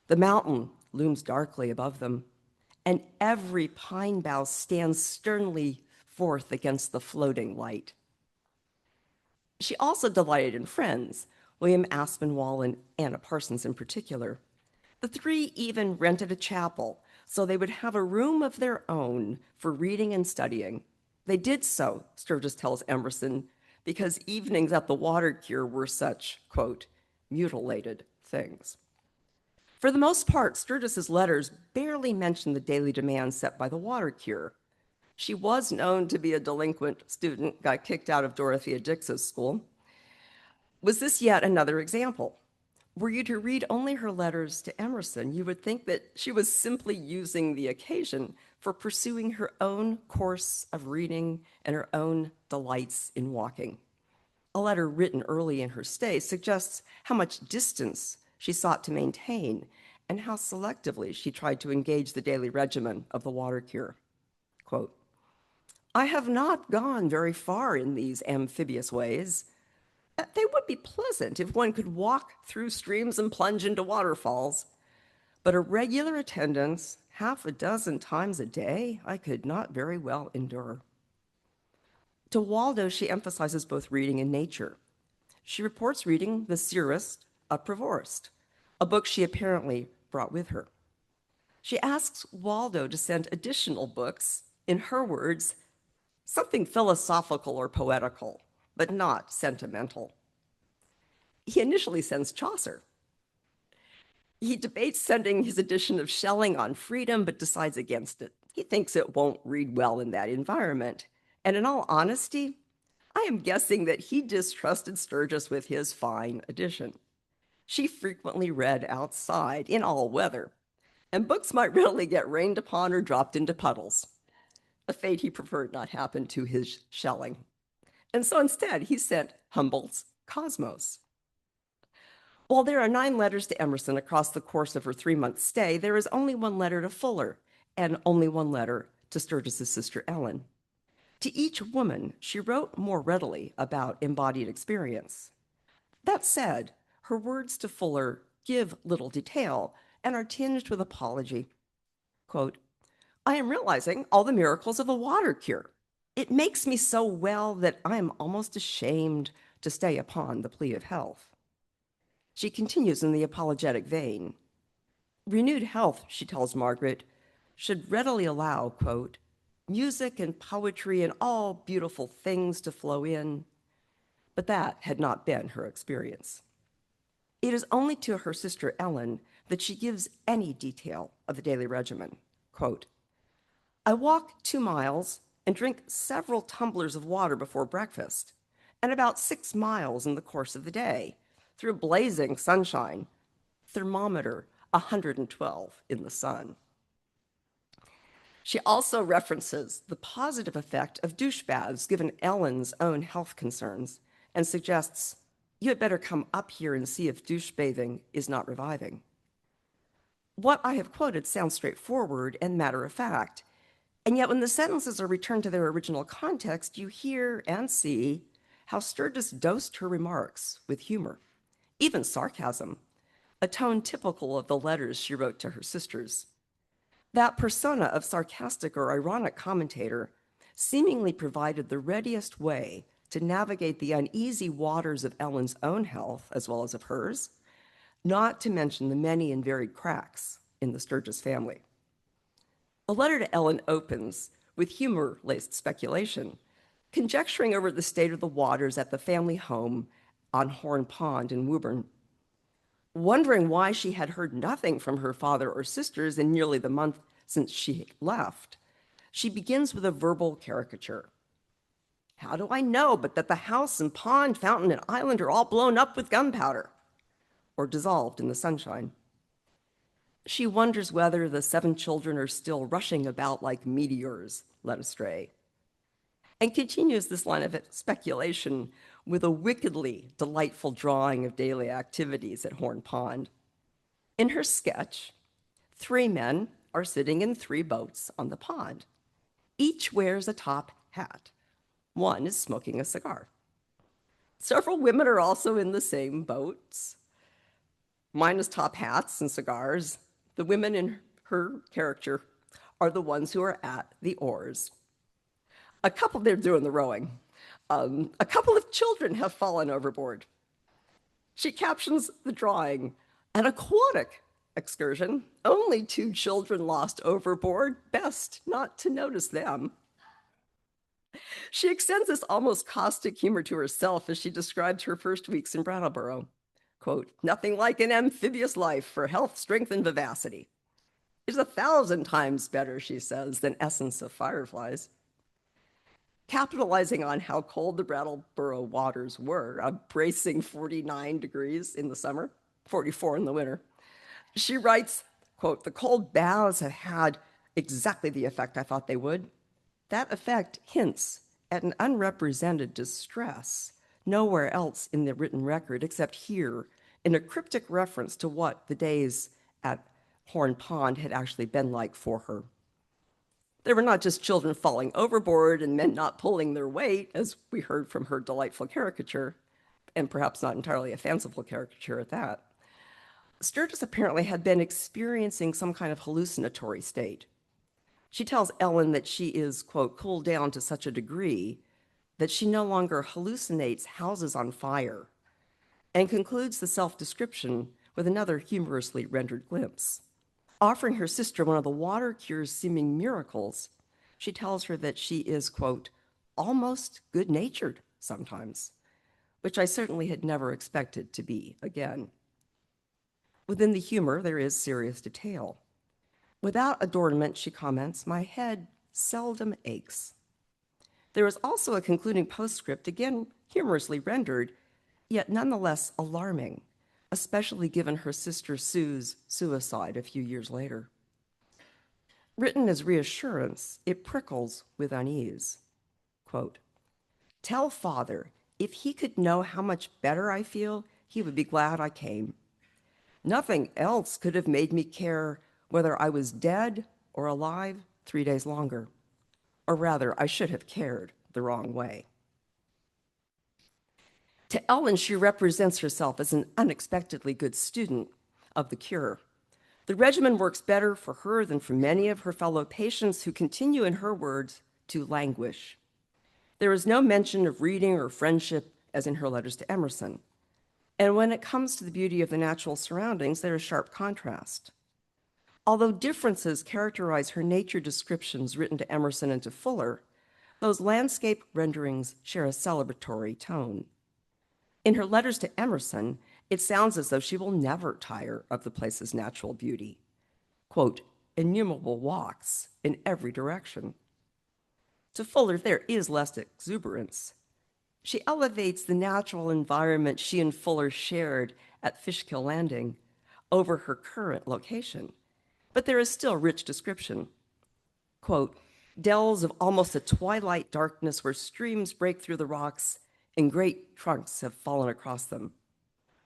The mountain looms darkly above them, and every pine bough stands sternly forth against the floating light." She also delighted in friends, William Aspinwall and Anna Parsons in particular. The three even rented a chapel so they would have a room of their own for reading and studying. They did so, Sturgis tells Emerson, because evenings at the water cure were such, quote, mutilated things. For the most part, Sturgis's letters barely mention the daily demands set by the water cure. She was known to be a delinquent student, got kicked out of Dorothea Dix's school. Was this yet another example? Were you to read only her letters to Emerson, you would think that she was simply using the occasion for pursuing her own course of reading and her own delights in walking. A letter written early in her stay suggests how much distance she sought to maintain and how selectively she tried to engage the daily regimen of the water cure. Quote, "I have not gone very far in these amphibious ways. They would be pleasant if one could walk through streams and plunge into waterfalls, but a regular attendance half a dozen times a day I could not very well endure." To Waldo, she emphasizes both reading and nature. She reports reading The Seerest of Prevorst, a book she apparently brought with her. She asks Waldo to send additional books, in her words, something philosophical or poetical, but not sentimental. He initially sends Chaucer. He debates sending his edition of Schelling on freedom, but decides against it. He thinks it won't read well in that environment. And in all honesty, I am guessing that he distrusted Sturgis with his fine edition. She frequently read outside in all weather, and books might readily get rained upon or dropped into puddles, a fate he preferred not happen to his Schelling. And so instead, he sent Humboldt's Cosmos. While there are 9 letters to Emerson across the course of her 3-month stay, there is only 1 letter to Fuller and only 1 letter to Sturgis's sister Ellen. To each woman, she wrote more readily about embodied experience. That said, her words to Fuller give little detail and are tinged with apology. Quote, "I am realizing all the miracles of the water cure. It makes me so well that I am almost ashamed to stay upon the plea of health." She continues in the apologetic vein. Renewed health, she tells Margaret, should readily allow, quote, "music and poetry and all beautiful things to flow in." But that had not been her experience. It is only to her sister Ellen that she gives any detail of the daily regimen. Quote, "I walk 2 miles and drink several tumblers of water before breakfast, and about 6 miles in the course of the day, through blazing sunshine, thermometer 112 in the sun." She also references the positive effect of douche baths given Ellen's own health concerns and suggests, "You had better come up here and see if douche bathing is not reviving." What I have quoted sounds straightforward and matter of fact, and yet when the sentences are returned to their original context, you hear and see how Sturgis dosed her remarks with humor, even sarcasm, a tone typical of the letters she wrote to her sisters. That persona of sarcastic or ironic commentator seemingly provided the readiest way to navigate the uneasy waters of Ellen's own health as well as of hers, not to mention the many and varied cracks in the Sturgis family. The letter to Ellen opens with humor-laced speculation, conjecturing over the state of the waters at the family home on Horn Pond in Woburn. Wondering why she had heard nothing from her father or sisters in nearly the month since she left, she begins with a verbal caricature. "How do I know but that the house and pond, fountain, and island are all blown up with gunpowder? or dissolved in the sunshine. She wonders whether the 7 children are still rushing about like meteors led astray, and continues this line of speculation with a wickedly delightful drawing of daily activities at Horn Pond. In her sketch, 3 men are sitting in 3 boats on the pond. Each wears a top hat. One is smoking a cigar. Several women are also in the same boats, minus top hats and cigars. The women in her caricature are the ones who are at the oars. They're doing the rowing. A couple of children have fallen overboard. She captions the drawing, an aquatic excursion. Only 2 children lost overboard. Best not to notice them. She extends this almost caustic humor to herself as she describes her first weeks in Brattleboro. Quote, "Nothing like an amphibious life for health, strength, and vivacity. It's 1,000 times better," she says, "than essence of fireflies." Capitalizing on how cold the Brattleboro waters were, a bracing 49 degrees in the summer, 44 in the winter, she writes, quote, "The cold baths have had exactly the effect I thought they would. That effect hints at an unrepresented distress nowhere else in the written record except here, in a cryptic reference to what the days at Horn Pond had actually been like for her. There were not just children falling overboard and men not pulling their weight, as we heard from her delightful caricature, and perhaps not entirely a fanciful caricature at that. Sturgis apparently had been experiencing some kind of hallucinatory state. She tells Ellen that she is, quote, "cooled down to such a degree that she no longer hallucinates houses on fire," and concludes the self-description with another humorously rendered glimpse. Offering her sister one of the water cure's seeming miracles, she tells her that she is, quote, "almost good-natured sometimes," which I certainly had never expected to be again. Within the humor, there is serious detail. "Without adornment," she comments, "my head seldom aches." There is also a concluding postscript, again humorously rendered, yet nonetheless alarming, especially given her sister Sue's suicide a few years later. Written as reassurance, it prickles with unease. Quote, "Tell Father, if he could know how much better I feel, he would be glad I came. Nothing else could have made me care whether I was dead or alive 3 days longer. Or rather, I should have cared the wrong way." To Ellen, she represents herself as an unexpectedly good student of the cure. The regimen works better for her than for many of her fellow patients who continue, in her words, to languish. There is no mention of reading or friendship as in her letters to Emerson. And when it comes to the beauty of the natural surroundings, there is sharp contrast. Although differences characterize her nature descriptions written to Emerson and to Fuller, those landscape renderings share a celebratory tone. In her letters to Emerson, it sounds as though she will never tire of the place's natural beauty. Quote, "innumerable walks in every direction." To Fuller, there is less exuberance. She elevates the natural environment she and Fuller shared at Fishkill Landing over her current location. But there is still rich description. Quote, "dells of almost a twilight darkness where streams break through the rocks and great trunks have fallen across them.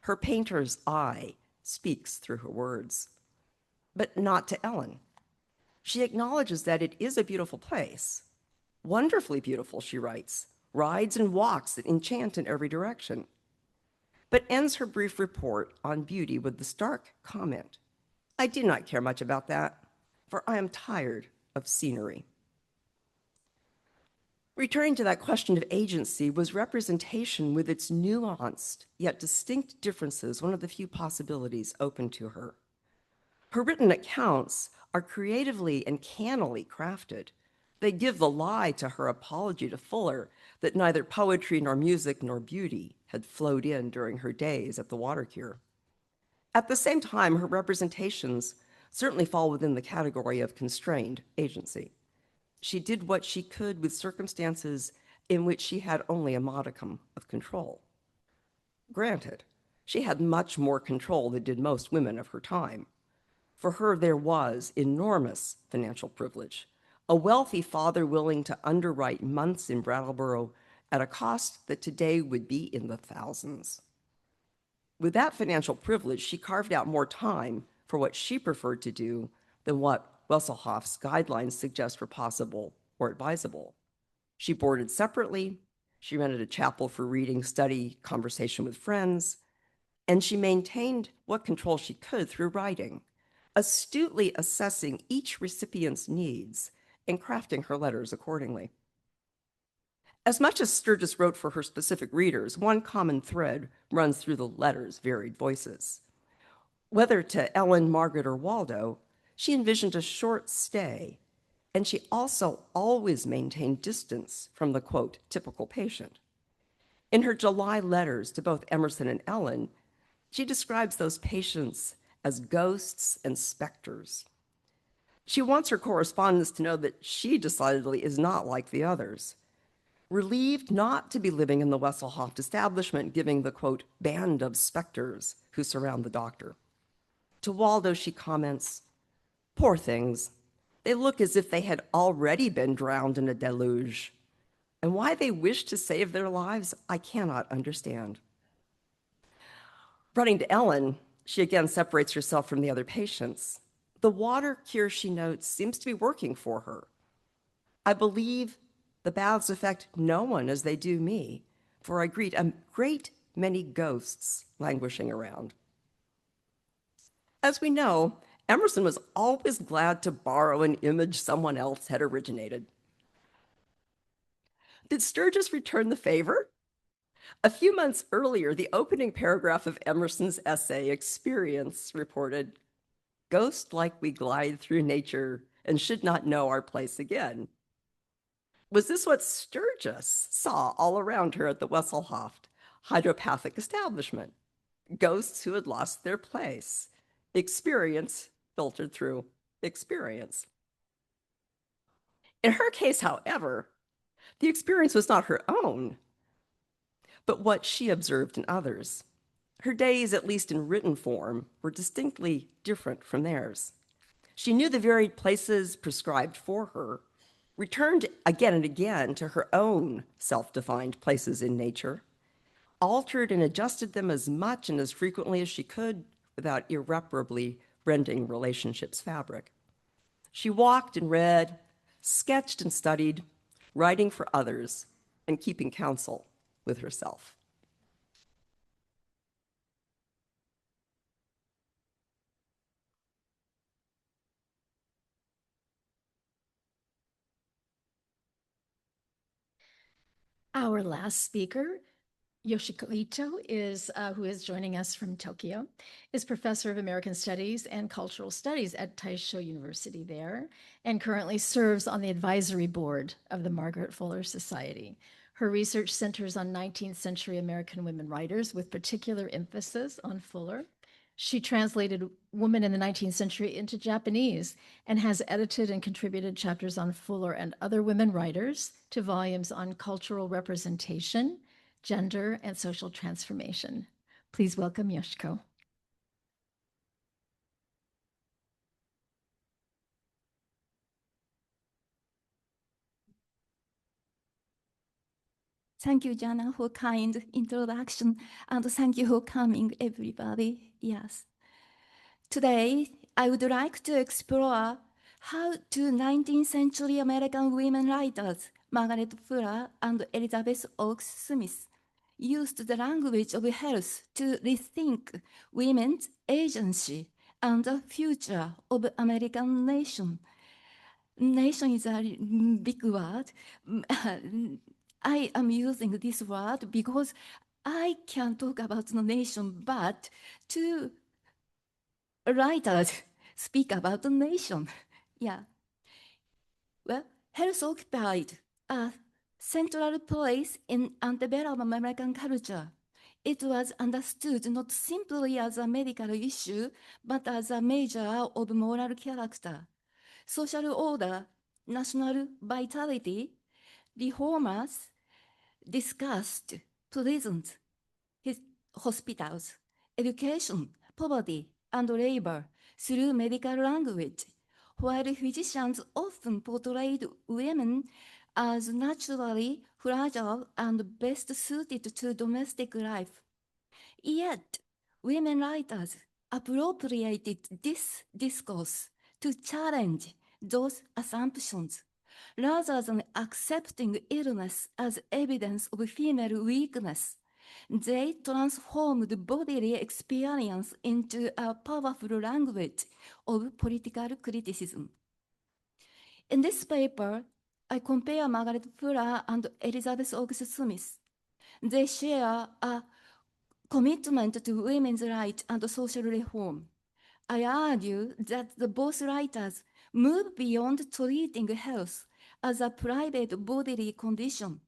Her painter's eye speaks through her words." But not to Ellen. She acknowledges that it is a beautiful place. "Wonderfully beautiful," she writes, "rides and walks that enchant in every direction," but ends her brief report on beauty with the stark comment, "I do not care much about that, for I am tired of scenery." Returning to that question of agency, was representation with its nuanced yet distinct differences one of the few possibilities open to her? Her written accounts are creatively and cannily crafted. They give the lie to her apology to Fuller that neither poetry nor music nor beauty had flowed in during her days at the water cure. At the same time, her representations certainly fall within the category of constrained agency. She did what she could with circumstances in which she had only a modicum of control. Granted, She had much more control than did most women of her time. For her, there was enormous financial privilege. A wealthy father willing to underwrite months in Brattleboro at a cost that today would be in the thousands. With that financial privilege, she carved out more time for what she preferred to do than what Wesselhoff's guidelines suggest were possible or advisable. She boarded separately, she rented a chapel for reading, study, conversation with friends, and she maintained what control she could through writing, astutely assessing each recipient's needs and crafting her letters accordingly. As much as Sturgis wrote for her specific readers, one common thread runs through the letters' varied voices. Whether to Ellen, Margaret, or Waldo, she envisioned a short stay, and she also always maintained distance from the, quote, typical patient. In her July letters to both Emerson and Ellen, she describes those patients as ghosts and specters. She wants her correspondents to know that she decidedly is not like the others. Relieved not to be living in the Wesselhoff establishment, giving the, quote, band of specters who surround the doctor. To Waldo, she comments, poor things. They look as if they had already been drowned in a deluge. And why they wish to save their lives, I cannot understand. Running to Ellen, she again separates herself from the other patients. The water cure, she notes, seems to be working for her. I believe the baths affect no one as they do me, for I greet a great many ghosts languishing around. As we know, Emerson was always glad to borrow an image someone else had originated. Did Sturgis return the favor? A few months earlier, the opening paragraph of Emerson's essay, Experience, reported, ghost-like we glide through nature and should not know our place again. Was this what Sturgis saw all around her at the Wesselhoff hydropathic establishment? Ghosts who had lost their place. Experience filtered through experience. In her case, however, the experience was not her own, but what she observed in others. Her days, at least in written form, were distinctly different from theirs. She knew the varied places prescribed for her, returned again and again to her own self-defined places in nature, altered and adjusted them as much and as frequently as she could without irreparably rending relationships' fabric. She walked and read, sketched and studied, writing for others and keeping counsel with herself. Our last speaker, Yoshiko is who is joining us from Tokyo, is professor of American Studies and Cultural Studies at Taisho University there, and currently serves on the advisory board of the Margaret Fuller Society. Her research centers on 19th century American women writers with particular emphasis on Fuller. She translated Women in the 19th Century into Japanese and has edited and contributed chapters on Fuller and other women writers to volumes on cultural representation, gender, and social transformation. Please welcome Yoshiko. Thank you, Jana, for kind introduction, and thank you for coming, everybody. Yes. Today, I would like to explore how two 19th century American women writers, Margaret Fuller and Elizabeth Oakes Smith, used the language of health to rethink women's agency and the future of American nation. Nation is a big word. I am using this word because I can talk about the nation, but two writers speak about the nation. Yeah. Well, health occupied a central place in antebellum American culture. It was understood not simply as a medical issue, but as a measure of moral character, social order, national vitality. Reformers discussed prisons, hospitals, education, poverty, and labor through medical language, while physicians often portrayed women as naturally fragile and best suited to domestic life. Yet, women writers appropriated this discourse to challenge those assumptions, rather than accepting illness as evidence of female weakness. They transformed bodily experience into a powerful language of political criticism. In this paper, I compare Margaret Fuller and Elizabeth Oakes Smith. They share a commitment to women's rights and social reform. I argue that the both writers move beyond treating health as a private bodily condition.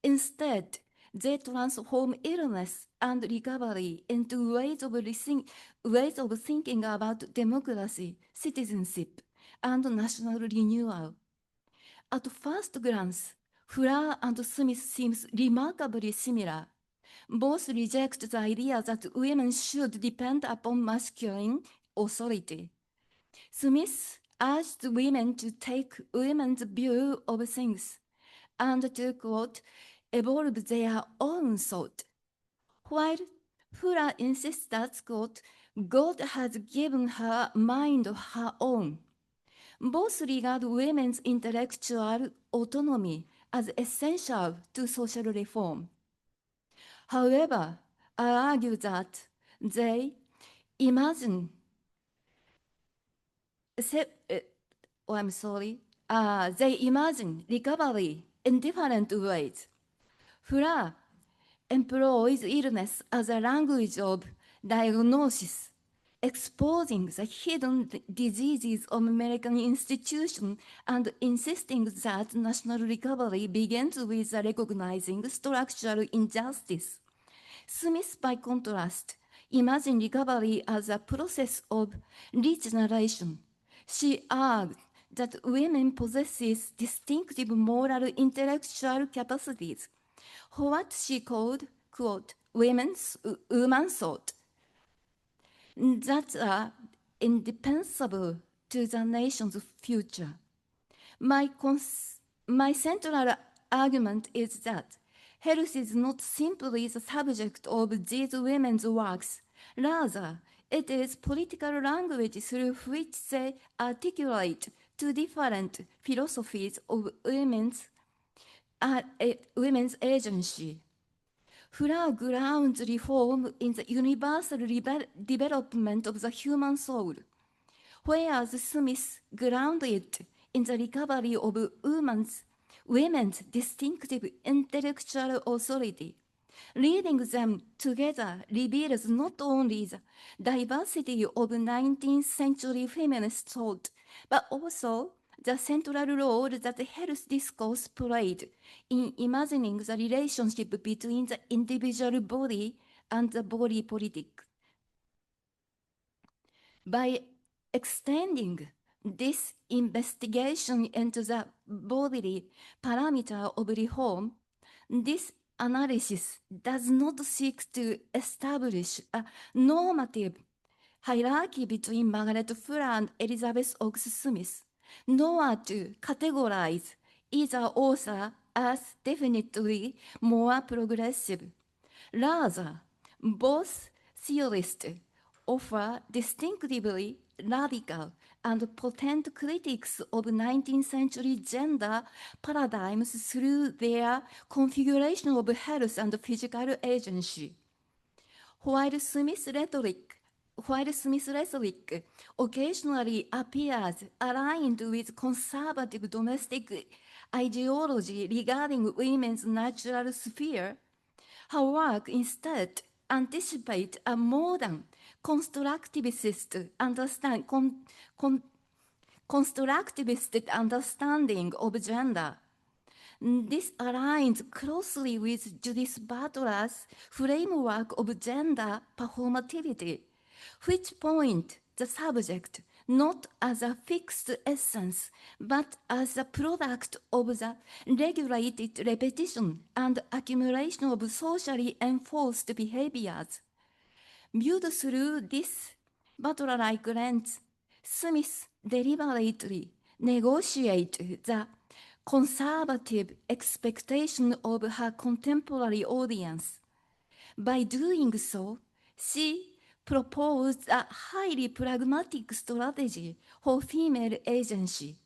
Instead, they transform illness and recovery into ways of thinking about democracy, citizenship, and national renewal. At first glance, Fuller and Smith seems remarkably similar. Both reject the idea that women should depend upon masculine authority. Smith urged women to take women's view of things and to, quote, evolve their own thought, while Fuller insists that, quote, God has given her mind of her own. Both regard women's intellectual autonomy as essential to social reform. However, I argue that they imagine they imagine recovery in different ways. Fuller employs illness as a language of diagnosis, exposing the hidden diseases of American institutions and insisting that national recovery begins with recognizing structural injustice. Smith, by contrast, imagines recovery as a process of regeneration. She argued that women possess distinctive moral intellectual capacities, what she called, quote, woman thought, that are indispensable to the nation's future. My central argument is that health is not simply the subject of these women's works. Rather, it is political language through which they articulate two different philosophies of women's agency. Fuller grounds reform in the universal development of the human soul, whereas Smith grounded it in the recovery of women's distinctive intellectual authority. Reading them together reveals not only the diversity of 19th century feminist thought, but also the central role that health discourse played in imagining the relationship between the individual body and the body politic. By extending this investigation into the bodily parameter of reform, this analysis does not seek to establish a normative hierarchy between Margaret Fuller and Elizabeth Oakes Smith, nor to categorize either author as definitely more progressive. Rather, both theorists offer distinctively radical and potent critiques of 19th century gender paradigms through their configuration of health and physical agency. While Smith's rhetoric occasionally appears aligned with conservative domestic ideology regarding women's natural sphere, her work instead anticipates a modern constructivist understanding of gender. This aligns closely with Judith Butler's framework of gender performativity, which points the subject not as a fixed essence, but as a product of the regulated repetition and accumulation of socially enforced behaviors. Viewed through this butler-like lens, Smith deliberately negotiated the conservative expectation of her contemporary audience. By doing so, she proposed a highly pragmatic strategy for female agency.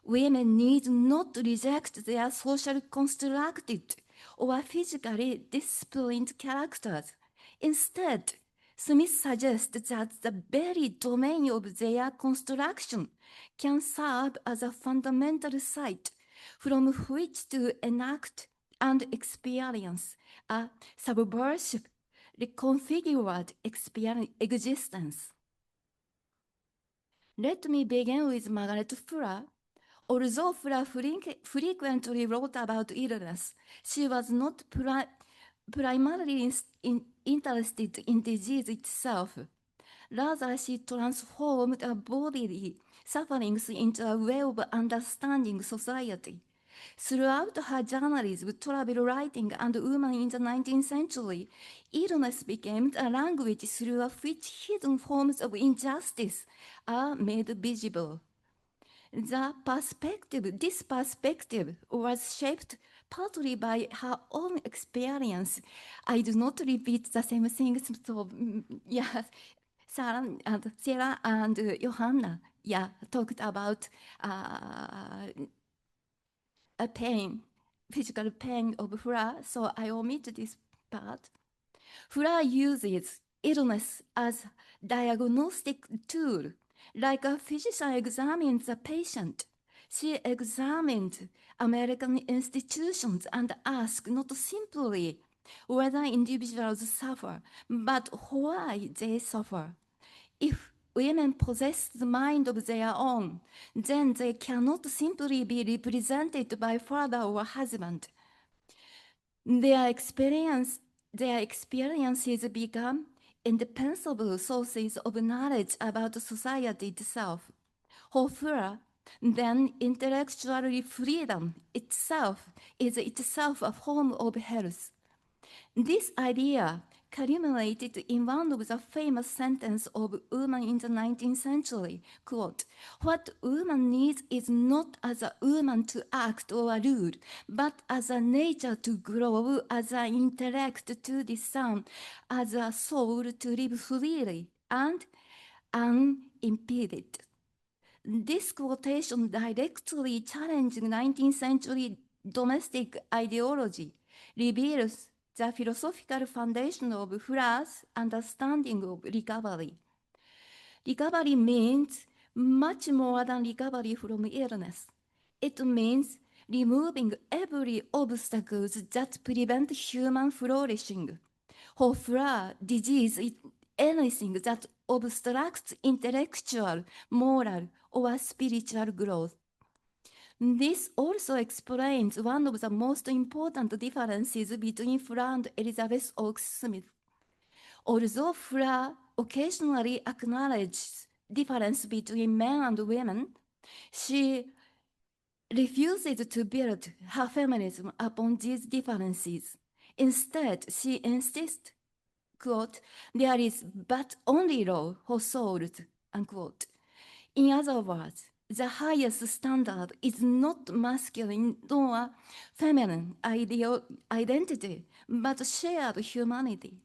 Women need not reject their social constructed or physically disciplined characters. Instead, Smith suggests that the very domain of their construction can serve as a fundamental site from which to enact and experience a subversive, reconfigured existence. Let me begin with Margaret Fuller. Although Fuller frequently wrote about illness, she was not primarily interested in disease itself. Rather, she transformed her bodily sufferings into a way of understanding society. Throughout her journalism, travel writing, and women in the 19th century, illness became a language through which hidden forms of injustice are made visible. This perspective was shaped partly by her own experience. I do not repeat the same things, so yeah, Sarah and Johanna, talked about a pain, physical pain of Fuller, so I omit this part. Fuller uses illness as diagnostic tool. Like a physician examines a patient, she examined American institutions and asked not simply whether individuals suffer, but why they suffer. If women possess the mind of their own, then they cannot simply be represented by father or husband. Their experiences become indispensable sources of knowledge about society itself. For Fuller, then intellectual freedom itself is itself a form of health. This idea culminated in one of the famous sentences of women in the 19th century, quote, "What woman needs is not as a woman to act or rule, but as a nature to grow, as an intellect to discern, as a soul to live freely and unimpeded." This quotation directly challenging 19th century domestic ideology reveals the philosophical foundation of Fuller's understanding of recovery. Recovery means much more than recovery from illness. It means removing every obstacle that prevent human flourishing. For Fuller, disease is anything that obstructs intellectual, moral, or spiritual growth. This also explains one of the most important differences between Fuller and Elizabeth Oakes Smith. Although Fuller occasionally acknowledges difference between men and women, she refuses to build her feminism upon these differences. Instead, she insists, quote, "There is but only law for souls," unquote. In other words, the highest standard is not masculine nor feminine identity, but shared humanity.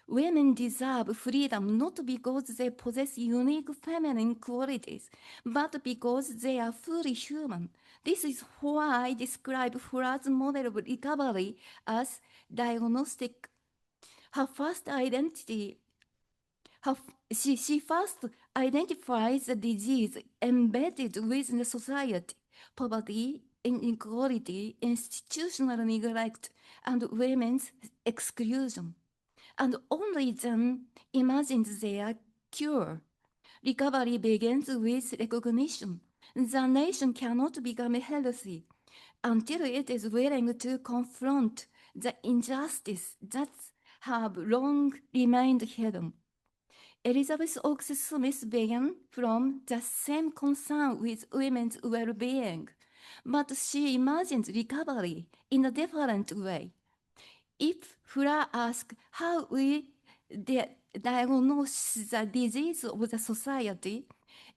Women deserve freedom not because they possess unique feminine qualities, but because they are fully human. This is why I describe Fuller's model of recovery as diagnostic. Her first identity she first identifies the disease embedded within the society, poverty, inequality, institutional neglect, and women's exclusion, and only then imagines their cure. Recovery begins with recognition. The nation cannot become healthy until it is willing to confront the injustice that have long remained hidden. Elizabeth Oakes Smith began from the same concern with women's well-being, but she imagines recovery in a different way. If Fuller asks how we diagnose the disease of the society,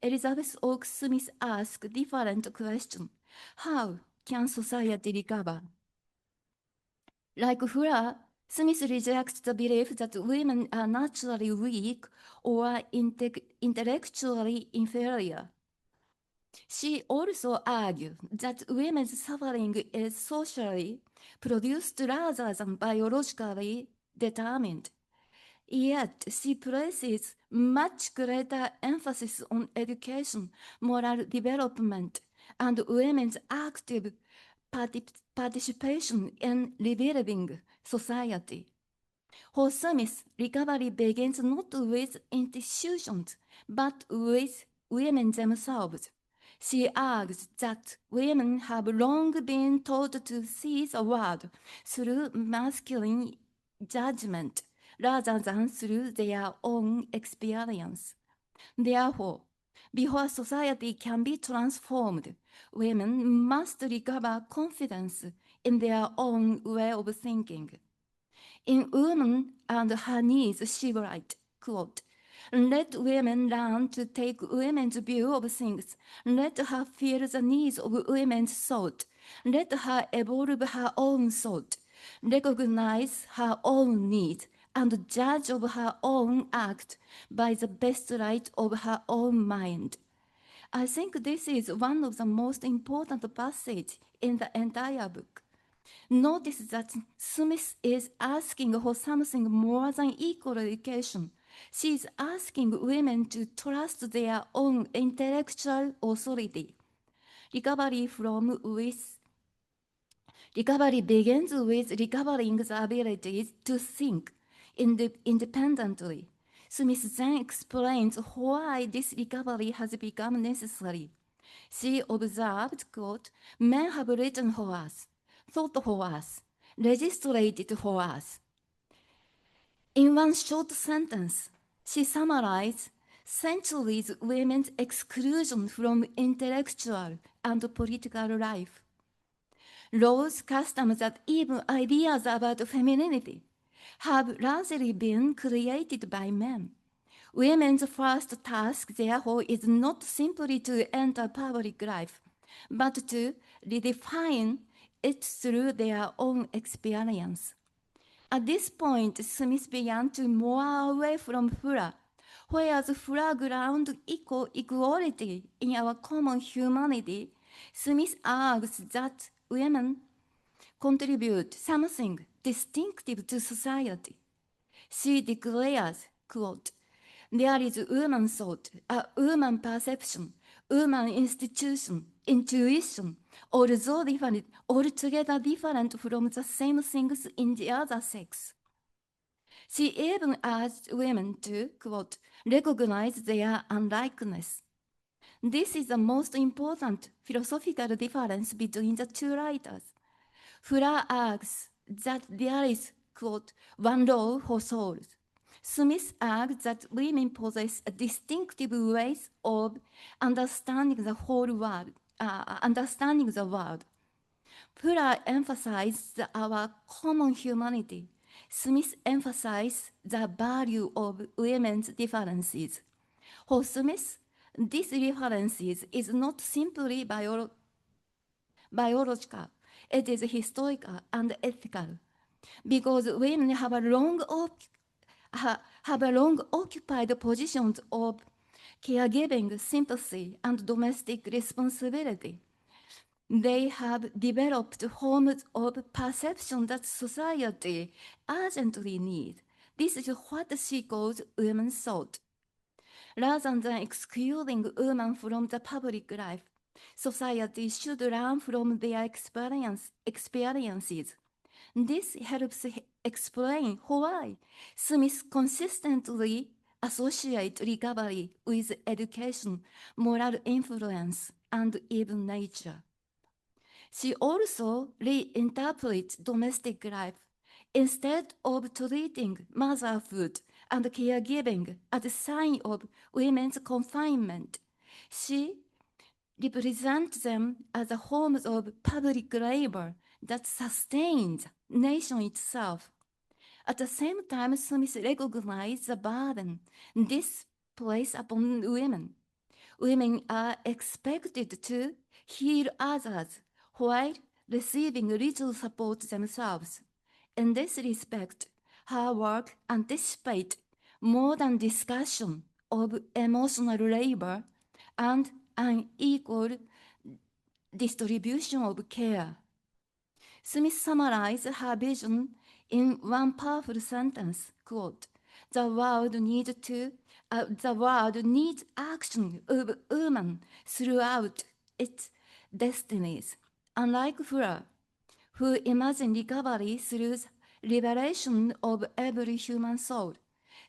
Elizabeth Oaks Smith asked different question. How can society recover? Like Fuller, Smith rejects the belief that women are naturally weak or intellectually inferior. She also argued that women's suffering is socially produced rather than biologically determined. Yet she places much greater emphasis on education, moral development, and women's active participation in rebuilding society. For Smith, recovery begins not with institutions, but with women themselves. She argues that women have long been taught to see the world through masculine judgment rather than through their own experience. Therefore, before society can be transformed, women must recover confidence in their own way of thinking. In Woman and Her Needs, she writes, quote, "Let women learn to take women's view of things. Let her feel the needs of women's thought. Let her evolve her own thought. Recognize her own needs and judge of her own act by the best light of her own mind." I think this is one of the most important passages in the entire book. Notice that Smith is asking for something more than equal education. She is asking women to trust their own intellectual authority. Recovery begins with recovering the ability to think independently. Smith then explains why this recovery has become necessary. She observed, quote, "Men have written for us, thought for us, legislated for us." In one short sentence, she summarized centuries of women's exclusion from intellectual and political life. Laws, customs, and even ideas about femininity have largely been created by men. Women's first task, therefore, is not simply to enter public life, but to redefine it through their own experience. At this point, Smith began to move away from Fuller, whereas Fuller grounded equality in our common humanity. Smith argues that women contribute something distinctive to society. She declares, quote, "There is woman thought, a woman perception, woman institution, intuition, altogether different from the same things in the other sex." She even urged women to, quote, "recognize their unlikeness." This is the most important philosophical difference between the two writers. Fuller argues that there is, quote, "one law for souls." Smith argues that women possess a distinctive ways of understanding the whole world, understanding the world. Fuller emphasized our common humanity. Smith emphasized the value of women's differences. For Smith, these differences is not simply biological, it is historical and ethical, because women have long occupied positions of caregiving, sympathy, and domestic responsibility. They have developed forms of perception that society urgently needs. This is what she calls women's thought. Rather than excluding women from the public life, society should learn from their experiences. This helps explain why Smith consistently associates recovery with education, moral influence, and even nature. She also reinterprets domestic life. Instead of treating motherhood and caregiving as a sign of women's confinement, she represents them as a forms of public labor that sustains nation itself. At the same time, Smith recognized the burden this places upon women. Women are expected to heal others while receiving little support themselves. In this respect, her work anticipates modern discussion of emotional labor and unequal distribution of care. Smith summarized her vision in one powerful sentence, quote, the world needs action of women throughout its destinies. Unlike Fuller, who imagined recovery through liberation of every human soul,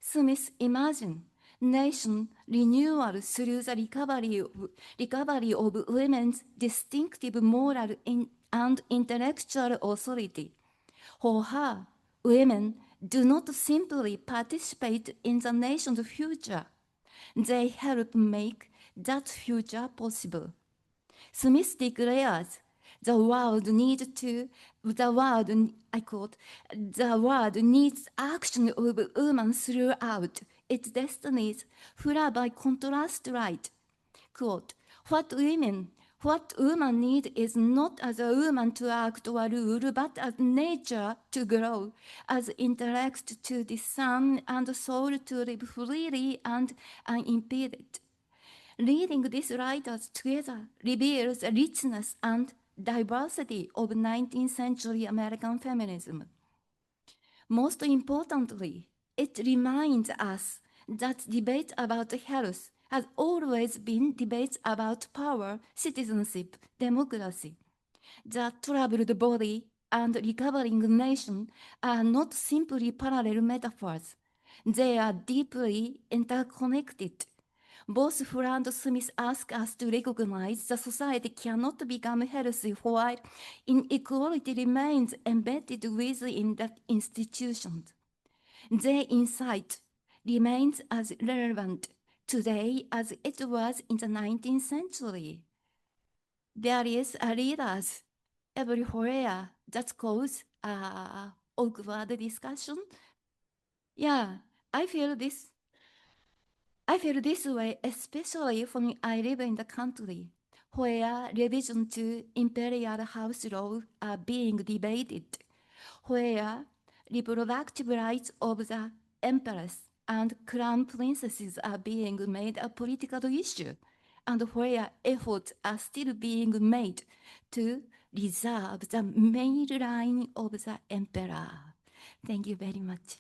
Smith imagined nation renewal through the recovery of women's distinctive moral and intellectual authority. For her, women do not simply participate in the nation's future, they help make that future possible. Smith declares the world needs action of women throughout its destinies. Fuller by contrast writes, quote, what women need is not as a woman to act or rule, but as nature to grow, as intellect to discern, and soul to live freely and unimpeded. Reading these writers together reveals the richness and diversity of 19th century American feminism. Most importantly, it reminds us that debate about health has always been debates about power, citizenship, democracy. The troubled body and recovering nation are not simply parallel metaphors. They are deeply interconnected. Both Fuller and Smith ask us to recognize that society cannot become healthy while inequality remains embedded within the institutions. Their insight remains as relevant today as it was in the 19th century. There is a leaders everywhere that cause awkward discussion. Yeah, I feel this way, especially when I live in the country where revision to imperial house law are being debated, where reproductive rights of the empress and crown princesses are being made a political issue, and where efforts are still being made to reserve the main line of the emperor. Thank you very much.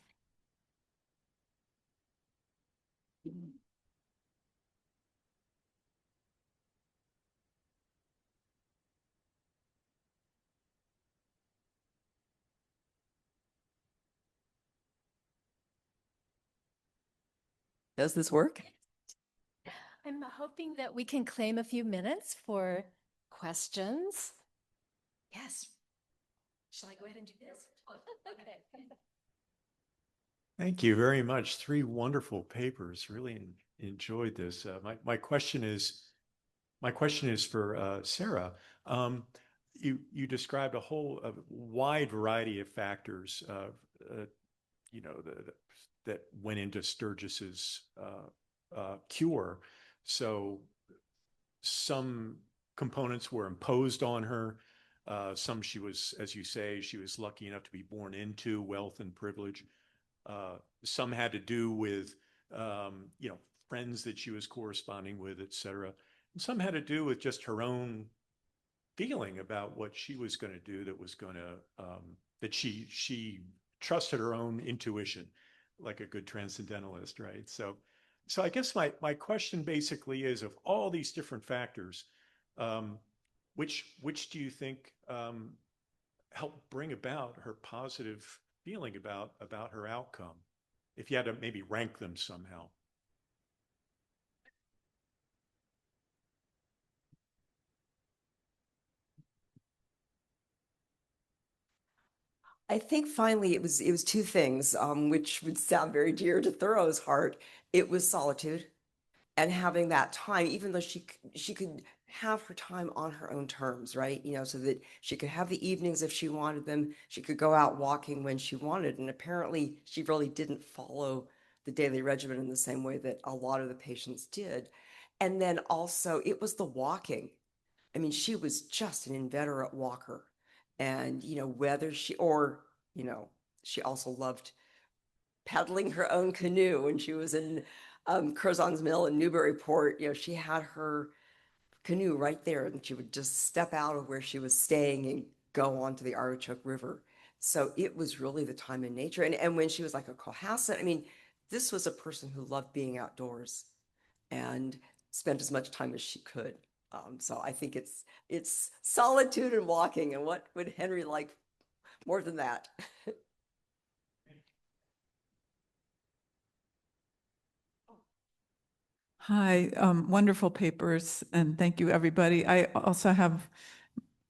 Does this work? I'm hoping that we can claim a few minutes for questions. Yes. Shall I go ahead and do this? Okay. Thank you very much. 3 wonderful papers. Really enjoyed this. My question is for Sarah. You described a wide variety of factors, that went into Sturgis's cure. So some components were imposed on her. Some she was, as you say, she was lucky enough to be born into wealth and privilege. Some had to do with, friends that she was corresponding with, et cetera. And some had to do with just her own feeling about what she was going to do that was going to, that she trusted her own intuition like a good transcendentalist, right? So I guess my question basically is, of all these different factors, which do you think helped bring about her positive feeling about her outcome, if you had to maybe rank them somehow? I think finally it was 2 things, which would sound very dear to Thoreau's heart. It was solitude and having that time, even though she could have her time on her own terms, right? So that she could have the evenings if she wanted them. She could go out walking when she wanted. And apparently she really didn't follow the daily regimen in the same way that a lot of the patients did. And then also it was the walking. I mean, she was just an inveterate walker. And, whether she also loved paddling her own canoe when she was in Curzon's Mill in Newburyport. She had her canoe right there, and she would just step out of where she was staying and go onto the Artichoke River. So it was really the time in nature. And when she was like a Cohasset, I mean, this was a person who loved being outdoors and spent as much time as she could. So I think it's solitude and walking. And what would Henry like more than that? Hi, wonderful papers, and thank you, everybody. I also have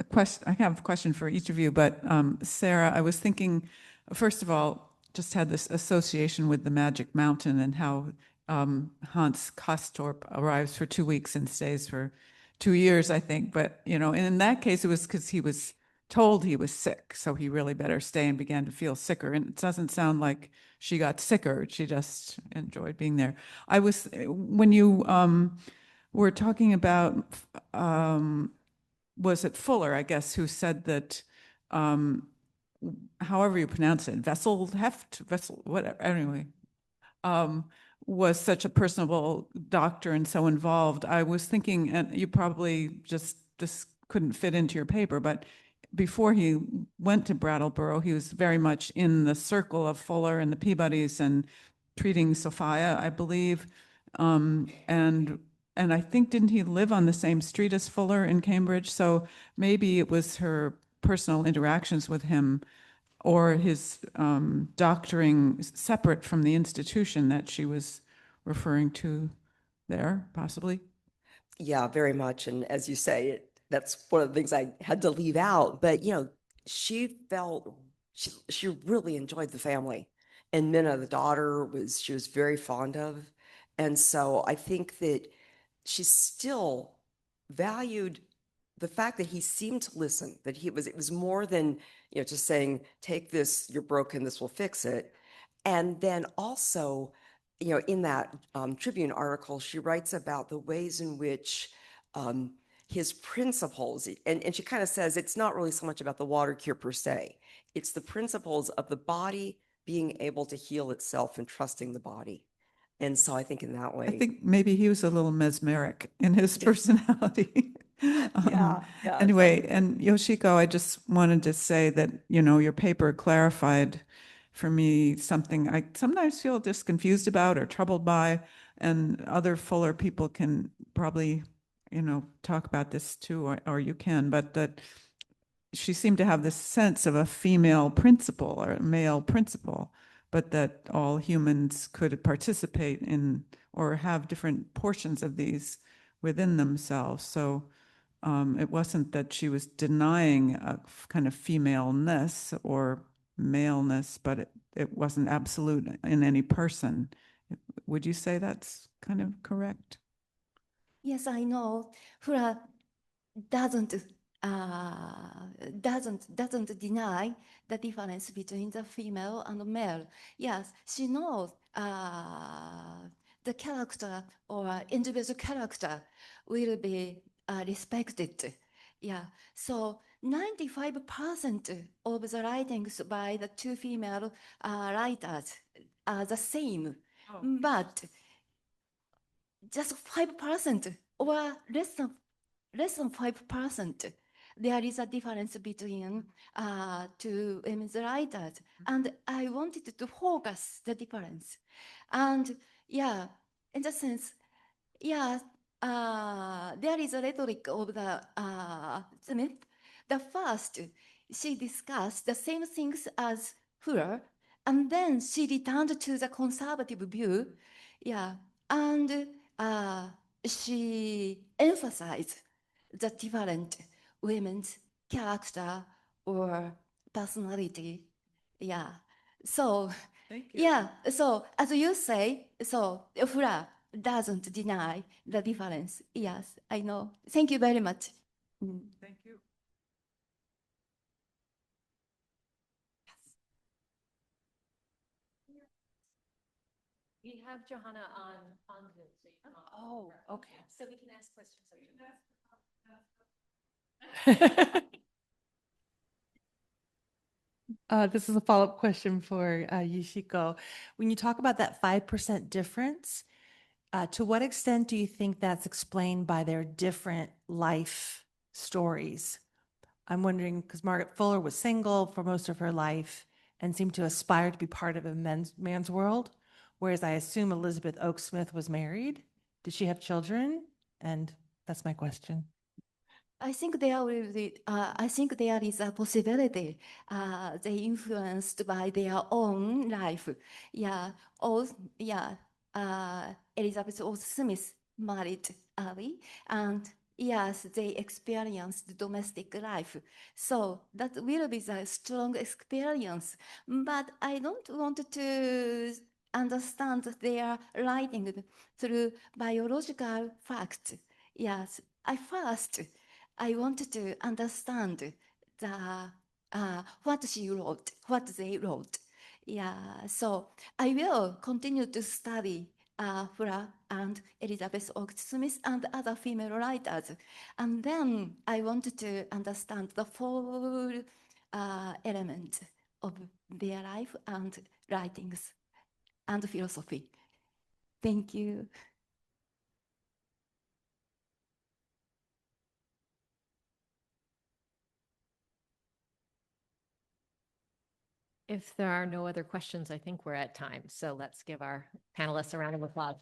a question. I have a question for each of you, but Sarah, I was thinking, first of all, just had this association with the Magic Mountain and how Hans Kastorp arrives for 2 weeks and stays for 2 years, I think. But, and in that case, it was because he was told he was sick, so he really better stay and began to feel sicker. And it doesn't sound like she got sicker. She just enjoyed being there. When you were talking about, was it Fuller, I guess, who said that, however you pronounce it, whatever, anyway, was such a personable doctor and so involved. I was thinking, and you probably this couldn't fit into your paper, but before he went to Brattleboro, he was very much in the circle of Fuller and the Peabodys and treating Sophia, I believe. And I think, didn't he live on the same street as Fuller in Cambridge? So maybe it was her personal interactions with him or his doctoring separate from the institution that she was referring to there, possibly. Yeah, very much. And as you say, that's one of the things I had to leave out. But, she felt she really enjoyed the family. And Minna, the daughter, she was very fond of. And so I think that she still valued the fact that he seemed to listen, that it was more than, just saying, take this, you're broken, this will fix it. And then also, in that Tribune article, she writes about the ways in which his principles, and she kind of says it's not really so much about the water cure per se, it's the principles of the body being able to heal itself and trusting the body. And so I think in that way. I think maybe he was a little mesmeric in his personality. Yeah. Anyway, and Yoshiko, I just wanted to say that, your paper clarified for me something I sometimes feel just confused about or troubled by, and other Fuller people can probably, talk about this too, or you can, but that she seemed to have this sense of a female principle or a male principle, but that all humans could participate in or have different portions of these within themselves. So it wasn't that she was denying a kind of femaleness or maleness, but it wasn't absolute in any person. Would you say that's kind of correct? Yes, I know. Fura doesn't deny the difference between the female and male. Yes, she knows the character or individual character will be respected. Yeah, so 95% of the writings by the two female writers are the same, but just 5% or less than 5%, there is a difference between two women's writers. And I wanted to focus the difference. And yeah, in the sense, yeah, there is a rhetoric of the Smith. The first, she discussed the same things as Fuller, and then she returned to the conservative view. Yeah, and she emphasized the different women's character or personality. Yeah. So, Thank you. yeah. So, as you say, so Fuller doesn't deny the difference. Yes, I know. Thank you very much. Thank you. We have Johanna on Zoom. So you can Oh, okay. So we can ask questions. This is a follow-up question for Yoshiko. When you talk about that 5% difference, to what extent do you think that's explained by their different life stories? I'm wondering, because Margaret Fuller was single for most of her life and seemed to aspire to be part of a man's world, whereas I assume Elizabeth Oak Smith was married. Did she have children? And that's my question. I think there will be, I think there is a possibility they influenced by their own life. Yeah, Elizabeth O. Smith married early, and yes, they experienced domestic life. So that will be the strong experience. But I don't want to understand their writing through biological facts. Yes, I wanted to understand what she wrote, what they wrote. Yeah, so I will continue to study Fuller and Elizabeth Oak Smith and other female writers. And then I wanted to understand the full element of their life and writings and philosophy. Thank you. If there are no other questions, I think we're at time. So let's give our panelists a round of applause.